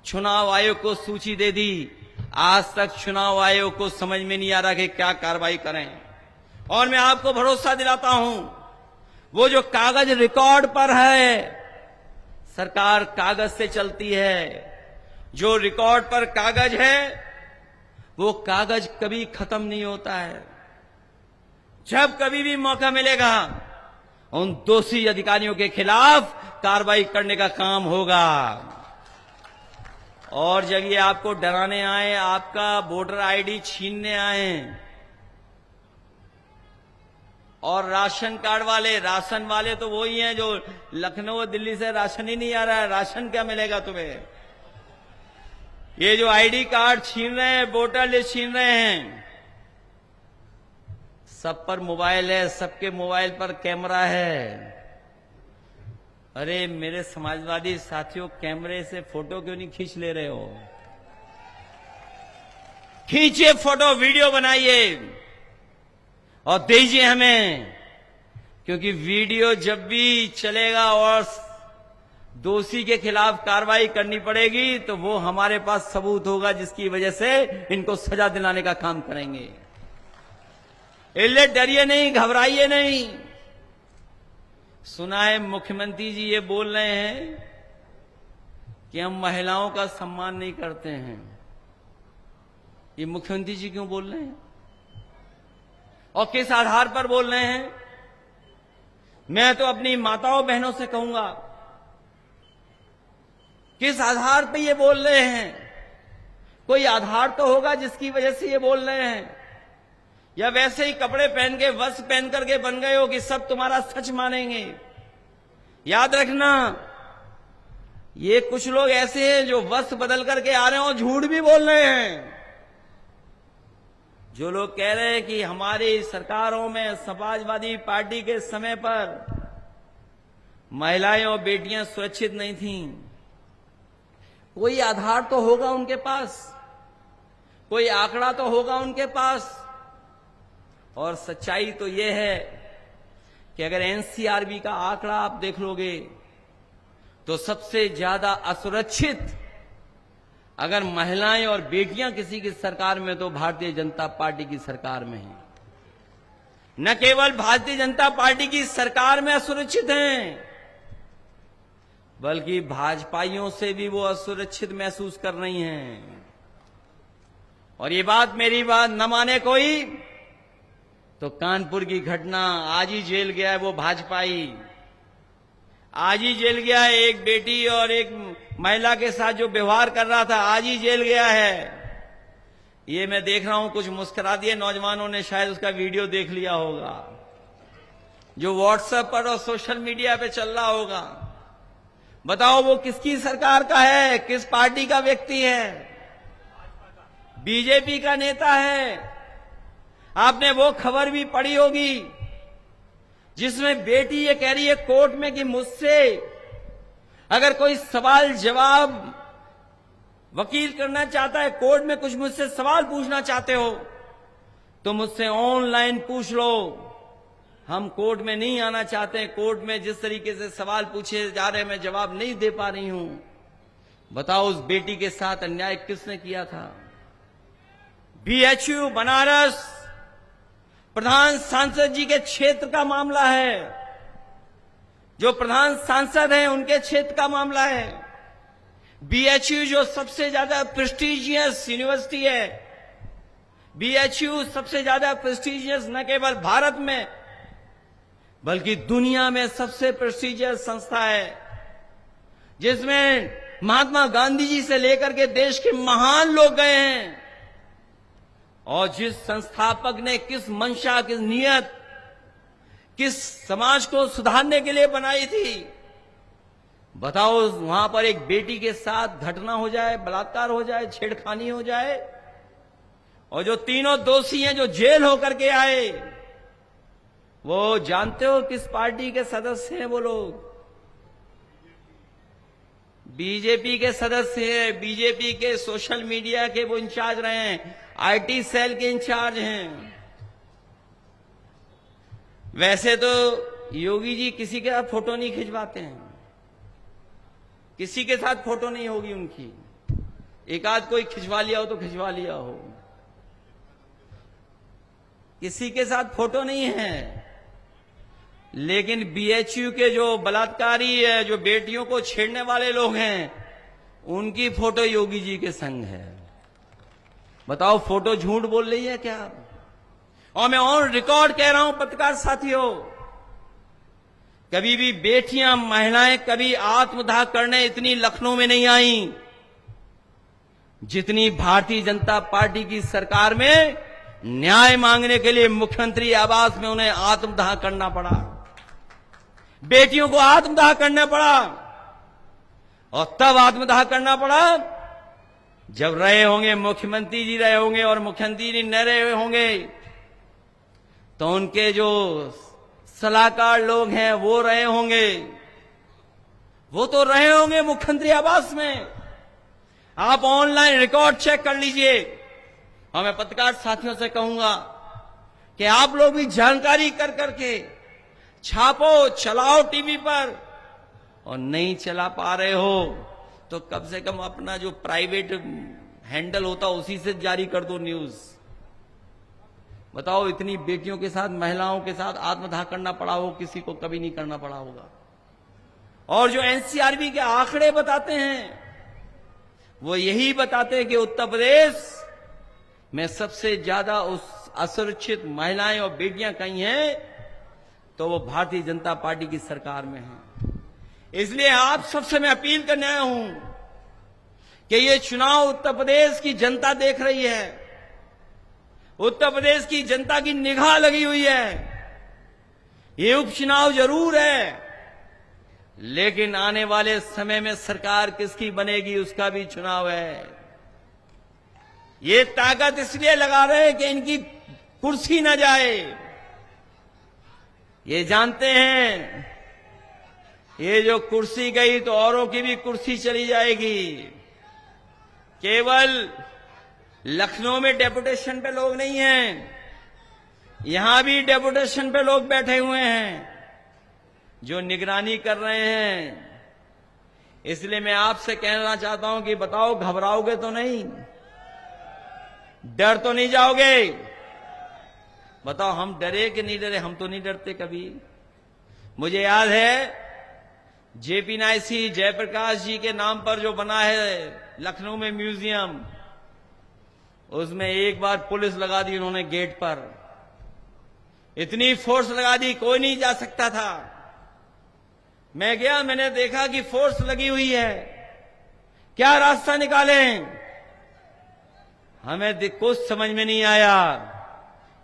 A: चुनाव आयोग को सूची दे दी। आज तक चुनाव आयोग को समझ में नहीं आ रहा कि क्या कार्रवाई करें। और मैं आपको भरोसा दिलाता हूं, वो जो कागज रिकॉर्ड पर है, सरकार कागज से चलती है। जो रिकॉर्ड पर कागज है वो कागज कभी खत्म नहीं होता है। जब कभी भी मौका मिलेगा उन दोषी अधिकारियों के खिलाफ कार्रवाई करने का काम होगा। और जब ये आपको डराने आए, आपका वोटर आईडी छीनने आए, और राशन कार्ड वाले, राशन वाले तो वही हैं जो लखनऊ दिल्ली से राशन ही नहीं आ रहा है। राशन क्या मिलेगा तुम्हें? ये जो आईडी कार्ड छीन रहे हैं, वोटर लिस्ट छीन रहे हैं, सब पर मोबाइल है, सबके मोबाइल पर कैमरा है। अरे मेरे समाजवादी साथियों, कैमरे से फोटो क्यों नहीं खींच ले रहे हो? खींचिए फोटो, वीडियो बनाइए और दीजिए हमें, क्योंकि वीडियो जब भी चलेगा और दोषी के खिलाफ कार्रवाई करनी पड़ेगी तो वो हमारे पास सबूत होगा, जिसकी वजह से इनको सजा दिलाने का काम करेंगे। इसलिए डरिए नहीं, घबराइए नहीं। सुना है मुख्यमंत्री जी ये बोल रहे हैं कि हम महिलाओं का सम्मान नहीं करते हैं। ये मुख्यमंत्री जी क्यों बोल रहे हैं और किस आधार पर बोल रहे हैं? मैं तो अपनी माताओं बहनों से कहूंगा, किस आधार पर ये बोल रहे हैं? कोई आधार तो होगा जिसकी वजह से ये बोल रहे हैं, या वैसे ही कपड़े पहन के, वस्त्र पहन करके बन गए हो कि सब तुम्हारा सच मानेंगे? याद रखना, ये कुछ लोग ऐसे हैं जो वस्त्र बदल करके आ रहे हैं और झूठ भी बोल रहे हैं। जो लोग कह रहे हैं कि हमारी सरकारों में, समाजवादी पार्टी के समय पर महिलाएं और बेटियां सुरक्षित नहीं थीं, कोई आधार तो होगा उनके पास, कोई आंकड़ा तो होगा उनके पास। और सच्चाई तो यह है कि अगर एनसीआरबी का आंकड़ा आप देख लोगे तो सबसे ज्यादा असुरक्षित अगर महिलाएं और बेटियां किसी की सरकार में तो भारतीय जनता पार्टी की सरकार में है। न केवल भारतीय जनता पार्टी की सरकार में असुरक्षित हैं, बल्कि भाजपाइयों से भी वो असुरक्षित महसूस कर रही हैं। और ये बात, मेरी बात न माने कोई तो कानपुर की घटना, आज ही जेल गया है वो भाजपाई, आज ही जेल गया है। एक बेटी और एक महिला के साथ जो व्यवहार कर रहा था, आज ही जेल गया है। ये मैं देख रहा हूं, कुछ मुस्कुरा दिए नौजवानों ने, शायद उसका वीडियो देख लिया होगा जो व्हाट्सएप पर और सोशल मीडिया पे चल रहा होगा। बताओ वो किसकी सरकार का है, किस पार्टी का व्यक्ति है? बीजेपी का नेता है। आपने वो खबर भी पढ़ी होगी जिसमें बेटी ये कह रही है कोर्ट में कि मुझसे अगर कोई सवाल जवाब वकील करना चाहता है, कोर्ट में कुछ मुझसे सवाल पूछना चाहते हो तो मुझसे ऑनलाइन पूछ लो, हम कोर्ट में नहीं आना चाहते। कोर्ट में जिस तरीके से सवाल पूछे जा रहे हैं मैं जवाब नहीं दे पा रही हूं। बताओ उस बेटी के साथ अन्याय किसने किया था? बीएचयू बनारस प्रधान सांसद जी के क्षेत्र का मामला है, जो प्रधान सांसद हैं उनके क्षेत्र का मामला है। बीएचयू जो सबसे ज्यादा प्रेस्टिजियस यूनिवर्सिटी है, बीएचयू सबसे ज्यादा प्रेस्टिजियस न केवल भारत में बल्कि दुनिया में सबसे प्रेस्टिजियस संस्था है, जिसमें महात्मा गांधी जी से लेकर के देश के महान लोग गए हैं। और जिस संस्थापक ने किस मंशा, किस नियत, किस समाज को सुधारने के लिए बनाई थी, बताओ वहां पर एक बेटी के साथ घटना हो जाए, बलात्कार हो जाए, छेड़खानी हो जाए, और जो तीनों दोषी हैं जो जेल होकर के आए, वो जानते हो किस पार्टी के सदस्य हैं? वो लोग बीजेपी के सदस्य हैं। बीजेपी के सोशल मीडिया के वो इंचार्ज रहे हैं, आईटी सेल के इंचार्ज हैं। वैसे तो योगी जी किसी के साथ फोटो नहीं खिंचवाते हैं, किसी के साथ फोटो नहीं होगी उनकी, एक आध कोई खिंचवा लिया हो तो खिंचवा लिया हो, किसी के साथ फोटो नहीं है। लेकिन बीएचयू के जो बलात्कारी है, जो बेटियों को छेड़ने वाले लोग हैं, उनकी फोटो योगी जी के संग है। बताओ फोटो झूठ बोल रही है क्या? और मैं ऑन रिकॉर्ड कह रहा हूं पत्रकार साथियों, कभी भी बेटियां, महिलाएं कभी आत्मदाह करने इतनी लखनऊ में नहीं आई जितनी भारतीय जनता पार्टी की सरकार में न्याय मांगने के लिए मुख्यमंत्री आवास में उन्हें आत्मदाह करना पड़ा, बेटियों को आत्मदाह करना पड़ा। और तब आत्मदाह करना पड़ा जब रहे होंगे मुख्यमंत्री जी रहे होंगे और मुख्यमंत्री जी न रहे होंगे तो उनके जो सलाहकार लोग हैं वो रहे होंगे, वो तो रहे होंगे मुख्यमंत्री आवास में। आप ऑनलाइन रिकॉर्ड चेक कर लीजिए। और मैं पत्रकार साथियों से कहूंगा कि आप लोग भी जानकारी कर करके छापो, चलाओ टीवी पर, और नहीं चला पा रहे हो तो कम से कम अपना जो प्राइवेट हैंडल होता उसी से जारी कर दो न्यूज। बताओ, इतनी बेटियों के साथ, महिलाओं के साथ आत्मदाह करना पड़ा हो, किसी को कभी नहीं करना पड़ा होगा। और जो एनसीआरबी के आंकड़े बताते हैं वो यही बताते हैं कि उत्तर प्रदेश में सबसे ज्यादा उस असुरक्षित महिलाएं और बेटियां कहीं हैं तो वो भारतीय जनता पार्टी की सरकार में हैं। इसलिए आप सबसे मैं अपील करने आया हूं कि ये चुनाव उत्तर प्रदेश की जनता देख रही है, उत्तर प्रदेश की जनता की निगाह लगी हुई है। ये उपचुनाव जरूर है, लेकिन आने वाले समय में सरकार किसकी बनेगी उसका भी चुनाव है। ये ताकत इसलिए लगा रहे हैं कि इनकी कुर्सी न जाए। ये जानते हैं ये जो कुर्सी गई तो औरों की भी कुर्सी चली जाएगी। केवल लखनऊ में डेपुटेशन पे लोग नहीं हैं, यहां भी डेपुटेशन पे लोग बैठे हुए हैं जो निगरानी कर रहे हैं। इसलिए मैं आपसे कहना चाहता हूं कि बताओ, घबराओगे तो नहीं? डर तो नहीं जाओगे? बताओ, हम डरे कि नहीं डरे? हम तो नहीं डरते कभी। मुझे याद है जेपी नायसी जयप्रकाश जी के नाम पर जो बना है लखनऊ में म्यूजियम, उसमें एक बार पुलिस लगा दी उन्होंने गेट पर। इतनी फोर्स लगा दी, कोई नहीं जा सकता था। मैं गया, मैंने देखा कि फोर्स लगी हुई है, क्या रास्ता निकालें? हमें कुछ समझ में नहीं आया,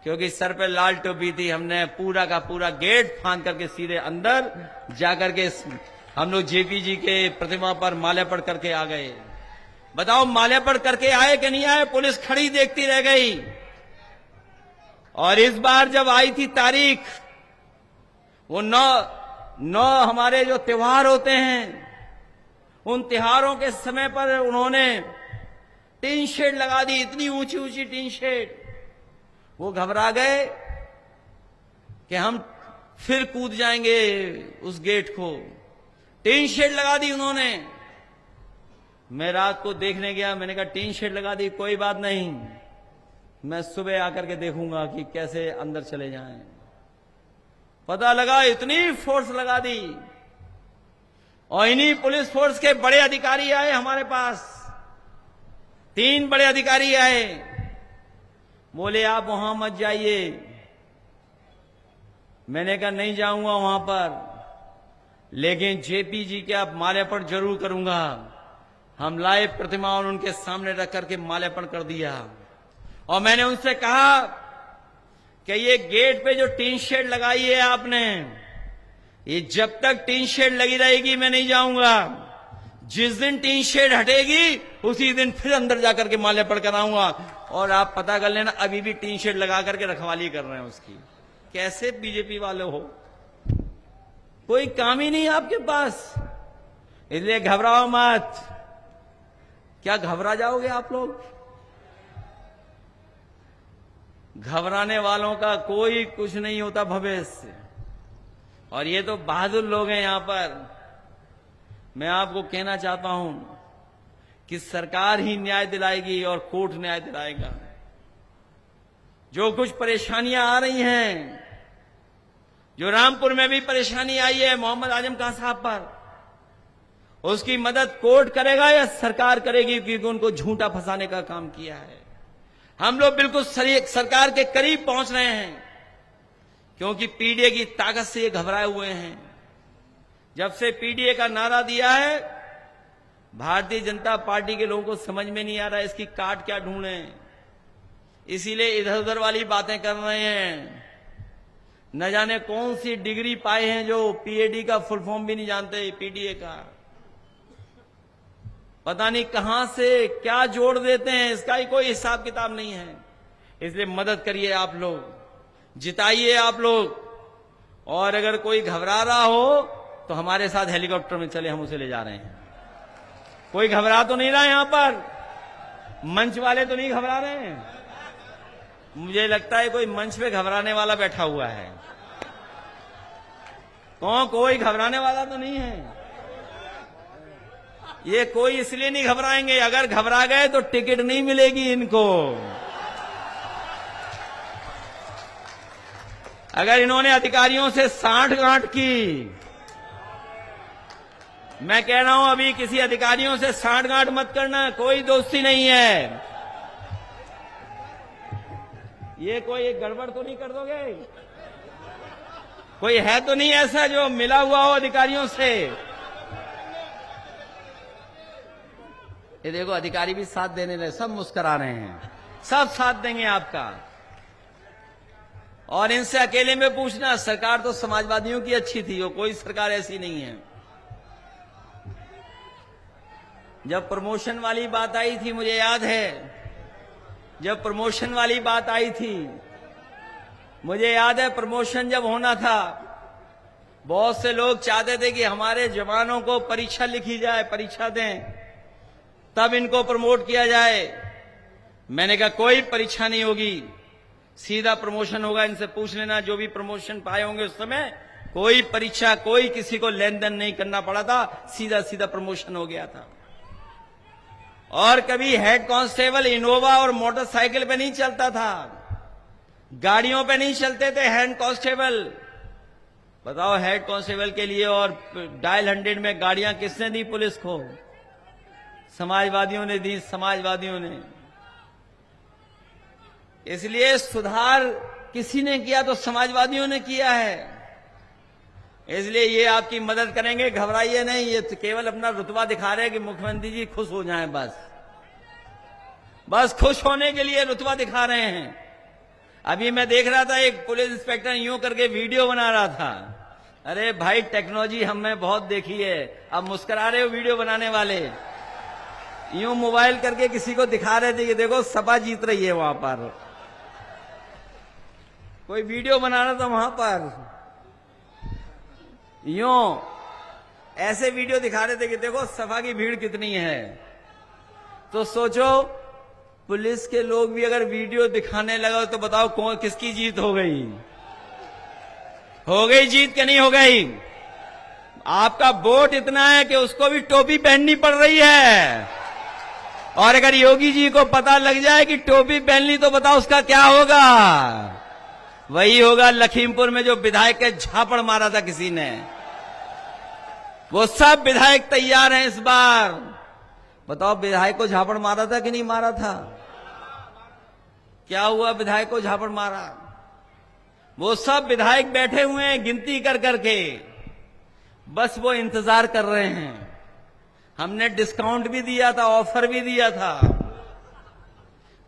A: क्योंकि सर पे लाल टोपी थी। हमने पूरा का पूरा गेट फांद करके सीधे अंदर जाकर के हम लोग जेपी जी के प्रतिमा पर माल्यार्पण करके आ गए। बताओ, माल्यार्पण करके आए कि नहीं आए? पुलिस खड़ी देखती रह गई। और इस बार जब आई थी तारीख, वो नौ हमारे जो त्योहार होते हैं, उन त्योहारों के समय पर उन्होंने टीन शेड लगा दी, इतनी ऊंची ऊंची टीन शेड। वो घबरा गए कि हम फिर कूद जाएंगे उस गेट को। टीन शेड लगा दी उन्होंने। मैं रात को देखने गया, मैंने कहा टीन शेड लगा दी, कोई बात नहीं, मैं सुबह आकर के देखूंगा कि कैसे अंदर चले जाएं। पता लगा इतनी फोर्स लगा दी। और इन्हीं पुलिस फोर्स के बड़े अधिकारी आए हमारे पास, 3 बड़े अधिकारी आए। बोले आप वहां मत जाइए। मैंने कहा नहीं जाऊंगा वहां पर, लेकिन जेपी जी के आप माल्यार्पण जरूर करूंगा। हम लाए प्रतिमा और उनके सामने रख करके माल्यार्पण कर दिया। और मैंने उनसे कहा कि ये गेट पे जो टीन शेड लगाई है आपने, ये जब तक टीन शेड लगी रहेगी मैं नहीं जाऊंगा। जिस दिन टीन शेड हटेगी उसी दिन फिर अंदर जाकर के माल्यार्पण कराऊंगा। और आप पता कर लेना, अभी भी टीन शेड लगा करके रखवाली कर रहे हैं उसकी। कैसे बीजेपी वाले हो, कोई काम ही नहीं आपके पास। इसलिए घबराओ मत। क्या घबरा जाओगे आप लोग? घबराने वालों का कोई कुछ नहीं होता भविष्य। और ये तो बहादुर लोग हैं यहां पर। मैं आपको कहना चाहता हूं कि सरकार ही न्याय दिलाएगी और कोर्ट न्याय दिलाएगा। जो कुछ परेशानियां आ रही हैं, जो रामपुर में भी परेशानी आई है मोहम्मद आजम खान साहब पर, उसकी मदद कोर्ट करेगा या सरकार करेगी? क्योंकि उनको झूठा फंसाने का काम किया है। हम लोग बिल्कुल सरकार के करीब पहुंच रहे हैं, क्योंकि पीडीए की ताकत से ये घबराए हुए हैं। जब से पीडीए का नारा दिया है, भारतीय जनता पार्टी के लोगों को समझ में नहीं आ रहा है इसकी काट क्या ढूंढें। इसीलिए इधर उधर वाली बातें कर रहे हैं। न जाने कौन सी डिग्री पाए हैं जो पीएडी का फुल फॉर्म भी नहीं जानते, पीडीए का। पता नहीं कहां से क्या जोड़ देते हैं, इसका ही कोई हिसाब किताब नहीं है। इसलिए मदद करिए आप लोग, जिताइए आप लोग। और अगर कोई घबरा रहा हो तो हमारे साथ हेलीकॉप्टर में चले, हम उसे ले जा रहे हैं। कोई घबरा तो नहीं रहा यहां पर, मंच वाले तो नहीं घबरा रहे हैं। मुझे लगता है कोई मंच पे घबराने वाला बैठा हुआ है। कोई घबराने वाला तो नहीं है। ये कोई इसलिए नहीं घबराएंगे, अगर घबरा गए तो टिकट नहीं मिलेगी इनको। अगर इन्होंने अधिकारियों से सांठगांठ की, मैं कह रहा हूं अभी किसी अधिकारियों से सांठगांठ मत करना, कोई दोस्ती नहीं है। ये कोई एक गड़बड़ तो नहीं कर दोगे? कोई है तो नहीं ऐसा जो मिला हुआ हो अधिकारियों से? ये देखो अधिकारी भी साथ देने लगे, सब मुस्कुरा रहे हैं, सब साथ देंगे आपका। और इनसे अकेले में पूछना, सरकार तो समाजवादियों की अच्छी थी, वो कोई सरकार ऐसी नहीं है। जब प्रमोशन वाली बात आई थी, मुझे याद है, जब प्रमोशन वाली बात आई थी, मुझे याद है प्रमोशन जब होना था, बहुत से लोग चाहते थे कि हमारे जवानों को परीक्षा लिखी जाए, परीक्षा दें, तब इनको प्रमोट किया जाए। मैंने कहा कोई परीक्षा नहीं होगी, सीधा प्रमोशन होगा। इनसे पूछ लेना, जो भी प्रमोशन पाए होंगे उस समय, कोई परीक्षा, कोई किसी को लेन देन नहीं करना पड़ा था, सीधा सीधा प्रमोशन हो गया था। और कभी हेड कांस्टेबल इनोवा और मोटरसाइकिल पे नहीं चलता था, गाड़ियों पे नहीं चलते थे हेड कांस्टेबल। बताओ, हेड कांस्टेबल के लिए और डायल 100 में गाड़ियां किसने दी पुलिस को? समाजवादियों ने दी, समाजवादियों ने। इसलिए सुधार किसी ने किया तो समाजवादियों ने किया है। इसलिए ये आपकी मदद करेंगे, घबराइए नहीं। ये तो केवल अपना रुतबा दिखा रहे हैं कि मुख्यमंत्री जी खुश हो जाएं, बस खुश होने के लिए रुतबा दिखा रहे हैं। अभी मैं देख रहा था, एक पुलिस इंस्पेक्टर यूं करके वीडियो बना रहा था। अरे भाई, टेक्नोलॉजी हमने बहुत देखी है, अब मुस्कुरा रहे हो वीडियो बनाने वाले। यूं मोबाइल करके किसी को दिखा रहे थे कि देखो सपा जीत रही है वहां पर। कोई वीडियो बना रहा था वहां पर, यूं ऐसे वीडियो दिखा रहे थे कि देखो सपा की भीड़ कितनी है। तो सोचो, पुलिस के लोग भी अगर वीडियो दिखाने लगा तो बताओ कौन, किसकी जीत हो गई? हो गई जीत कि नहीं हो गई? आपका वोट इतना है कि उसको भी टोपी पहननी पड़ रही है। और अगर योगी जी को पता लग जाए कि टोपी पहन ली तो बताओ उसका क्या होगा? वही होगा लखीमपुर में जो विधायक के झापड़ मारा था किसी ने। वो सब विधायक तैयार हैं इस बार। बताओ, विधायक को झापड़ मारा था कि नहीं मारा था? क्या हुआ? विधायक को झापड़ मारा। वो सब विधायक बैठे हुए हैं गिनती कर करके, बस वो इंतजार कर रहे हैं। हमने डिस्काउंट भी दिया था, ऑफर भी दिया था,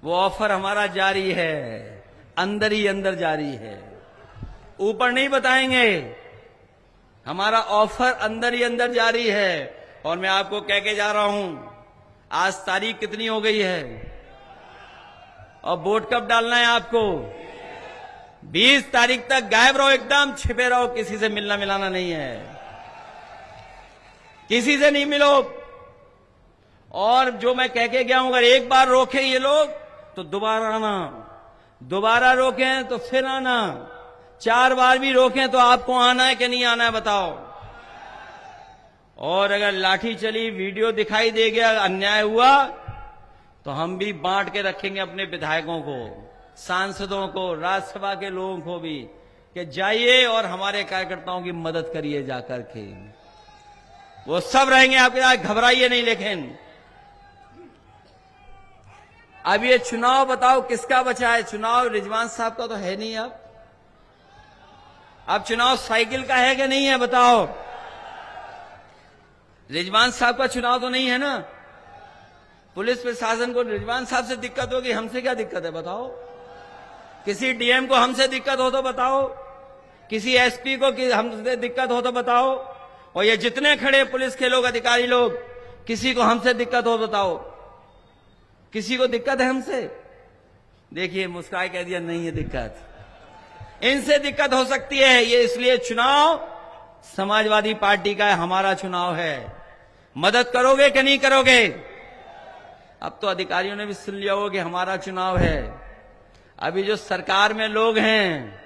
A: वो ऑफर हमारा जारी है, अंदर ही अंदर जारी है, ऊपर नहीं बताएंगे। हमारा ऑफर अंदर ही अंदर जारी है। और मैं आपको कह के जा रहा हूं, आज तारीख कितनी हो गई है और वोट कब डालना है आपको? 20 तारीख तक गायब रहो, एकदम छिपे रहो, किसी से मिलना मिलाना नहीं है, किसी से नहीं मिलो। और जो मैं कह के गया हूं, अगर एक बार रोके ये लोग तो दोबारा आना, दोबारा रोकें तो फिर आना, 4 बार भी रोकें तो आपको आना है कि नहीं आना है बताओ। और अगर लाठी चली, वीडियो दिखाई दे गया, अन्याय हुआ, तो हम भी बांट के रखेंगे अपने विधायकों को, सांसदों को, राज्यसभा के लोगों को भी, कि जाइए और हमारे कार्यकर्ताओं की मदद करिए जाकर के। वो सब रहेंगे आपके साथ, घबराइए नहीं। लेकिन अब ये चुनाव बताओ किसका बचा है? चुनाव रिजवान साहब का तो है नहीं। अब चुनाव साइकिल का है कि नहीं है बताओ? रिजवान साहब का चुनाव तो नहीं है ना। पुलिस प्रशासन को रिजवान साहब से दिक्कत होगी, हमसे क्या दिक्कत है बताओ? किसी डीएम को हमसे दिक्कत हो तो बताओ, किसी एसपी को हमसे दिक्कत हो तो बताओ। और ये जितने खड़े पुलिस के लोग, अधिकारी लोग, किसी को हमसे दिक्कत हो बताओ, किसी को दिक्कत है हमसे? देखिए मुस्कुराए कह दिया नहीं है दिक्कत, इनसे दिक्कत हो सकती है। ये इसलिए चुनाव समाजवादी पार्टी का है, हमारा चुनाव है। मदद करोगे कि नहीं करोगे? अब तो अधिकारियों ने भी सुन लिया होगा कि हमारा चुनाव है। अभी जो सरकार में लोग हैं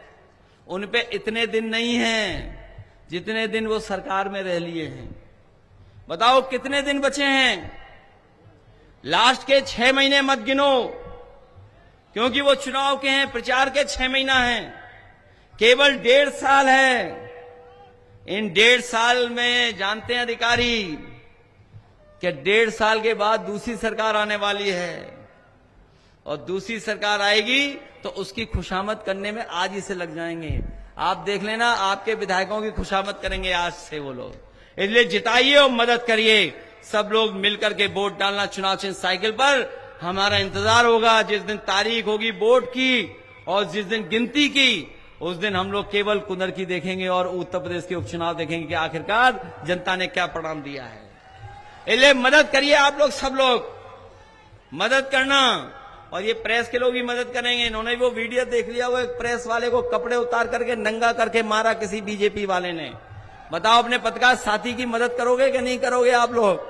A: उन पे इतने दिन नहीं हैं जितने दिन वो सरकार में रह लिए हैं। बताओ कितने दिन बचे हैं? लास्ट के 6 महीने मत गिनो, क्योंकि वो चुनाव के हैं, प्रचार के 6 महीना हैं, केवल 1.5 साल है। इन 1.5 साल में जानते हैं अधिकारी कि 1.5 साल के बाद दूसरी सरकार आने वाली है, और दूसरी सरकार आएगी तो उसकी खुशामद करने में आज ही से लग जाएंगे। आप देख लेना, आपके विधायकों की खुशामद करेंगे आज से वो लोग। इसलिए जिताइए और मदद करिए, सब लोग मिलकर के वोट डालना चुनाव चिन्ह साइकिल पर। हमारा इंतजार होगा जिस दिन तारीख होगी वोट की, और जिस दिन गिनती की, उस दिन हम लोग केवल कुंदरकी देखेंगे और उत्तर प्रदेश के उपचुनाव देखेंगे कि आखिरकार जनता ने क्या परिणाम दिया है। इसलिए मदद करिए आप लोग, सब लोग मदद करना, और ये प्रेस के लोग भी मदद करेंगे। इन्होंने वो वीडियो देख लिया, वो एक प्रेस वाले को कपड़े उतार करके नंगा करके मारा किसी बीजेपी वाले ने। बताओ अपने पत्रकार साथी की मदद करोगे कि नहीं करोगे आप लोग?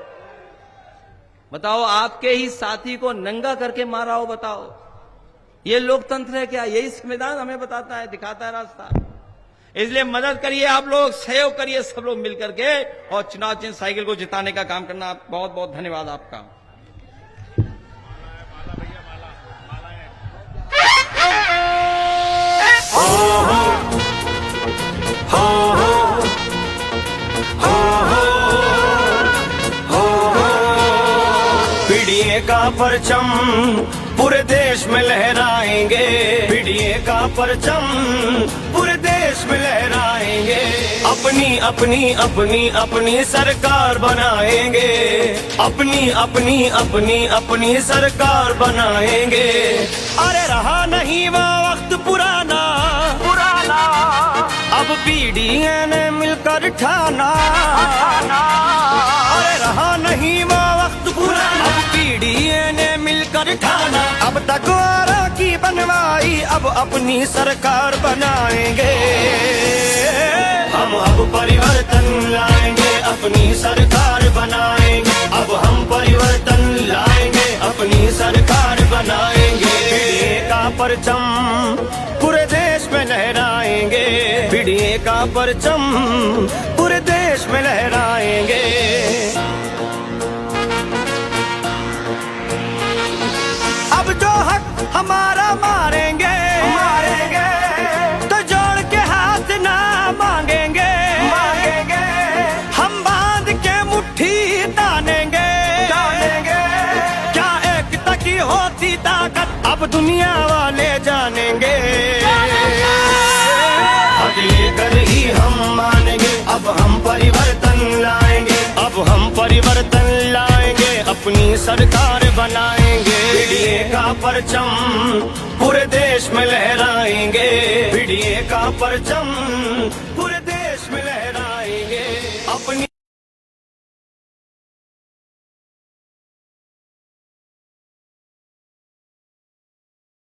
A: बताओ, आपके ही साथी को नंगा करके मारा हो, बताओ ये लोकतंत्र है क्या? यही संविधान हमें बताता है, दिखाता है रास्ता। इसलिए मदद करिए आप लोग, सहयोग करिए सब लोग मिलकर के, और चुनाव चिन्ह साइकिल को जिताने का काम करना। बहुत बहुत धन्यवाद आपका।
B: पीडीए का परचम पूरे देश में लहराएंगे, पीडीए का परचम पूरे देश में लहराएंगे। अपनी अपनी अपनी अपनी सरकार बनाएंगे, अपनी अपनी अपनी अपनी सरकार बनाएंगे। अरे रहा नहीं वो वक्त पुराना पुराना, अब पीडीए ने मिलकर ठाना। अरे रहा नहीं वो वक्त पुराना, अब पीडीए ने मिलकर ठाना। अब तक वारा की बनवाई, अब अपनी सरकार बनाएंगे। हम अब परिवर्तन लाएंगे, अपनी सरकार बनाएंगे। अब हम परिवर्तन लाएंगे, अपनी सरकार बनाएंगे। पीडीए का परचम पूरे देश में लहराएंगे, पीडीए का परचम पूरे देश में लहराएंगे। अब जो हक हमारा मारेंगे मारेंगे, तो जोड़ के हाथ ना मांगेंगे मांगेंगे। हम बांध के मुट्ठी तानेंगे तानेंगे। क्या एकता की होती ताकत अब दुनिया वाले जानेंगे। हक लेकर ही हम मानेंगे, अब हम परिवर्तन लाएंगे, अब हम परिवर्तन लाएंगे, अपनी सरकार बनाएंगे। पीडीए का परचम पूरे देश में लहराएंगे, पीडीए का परचम पूरे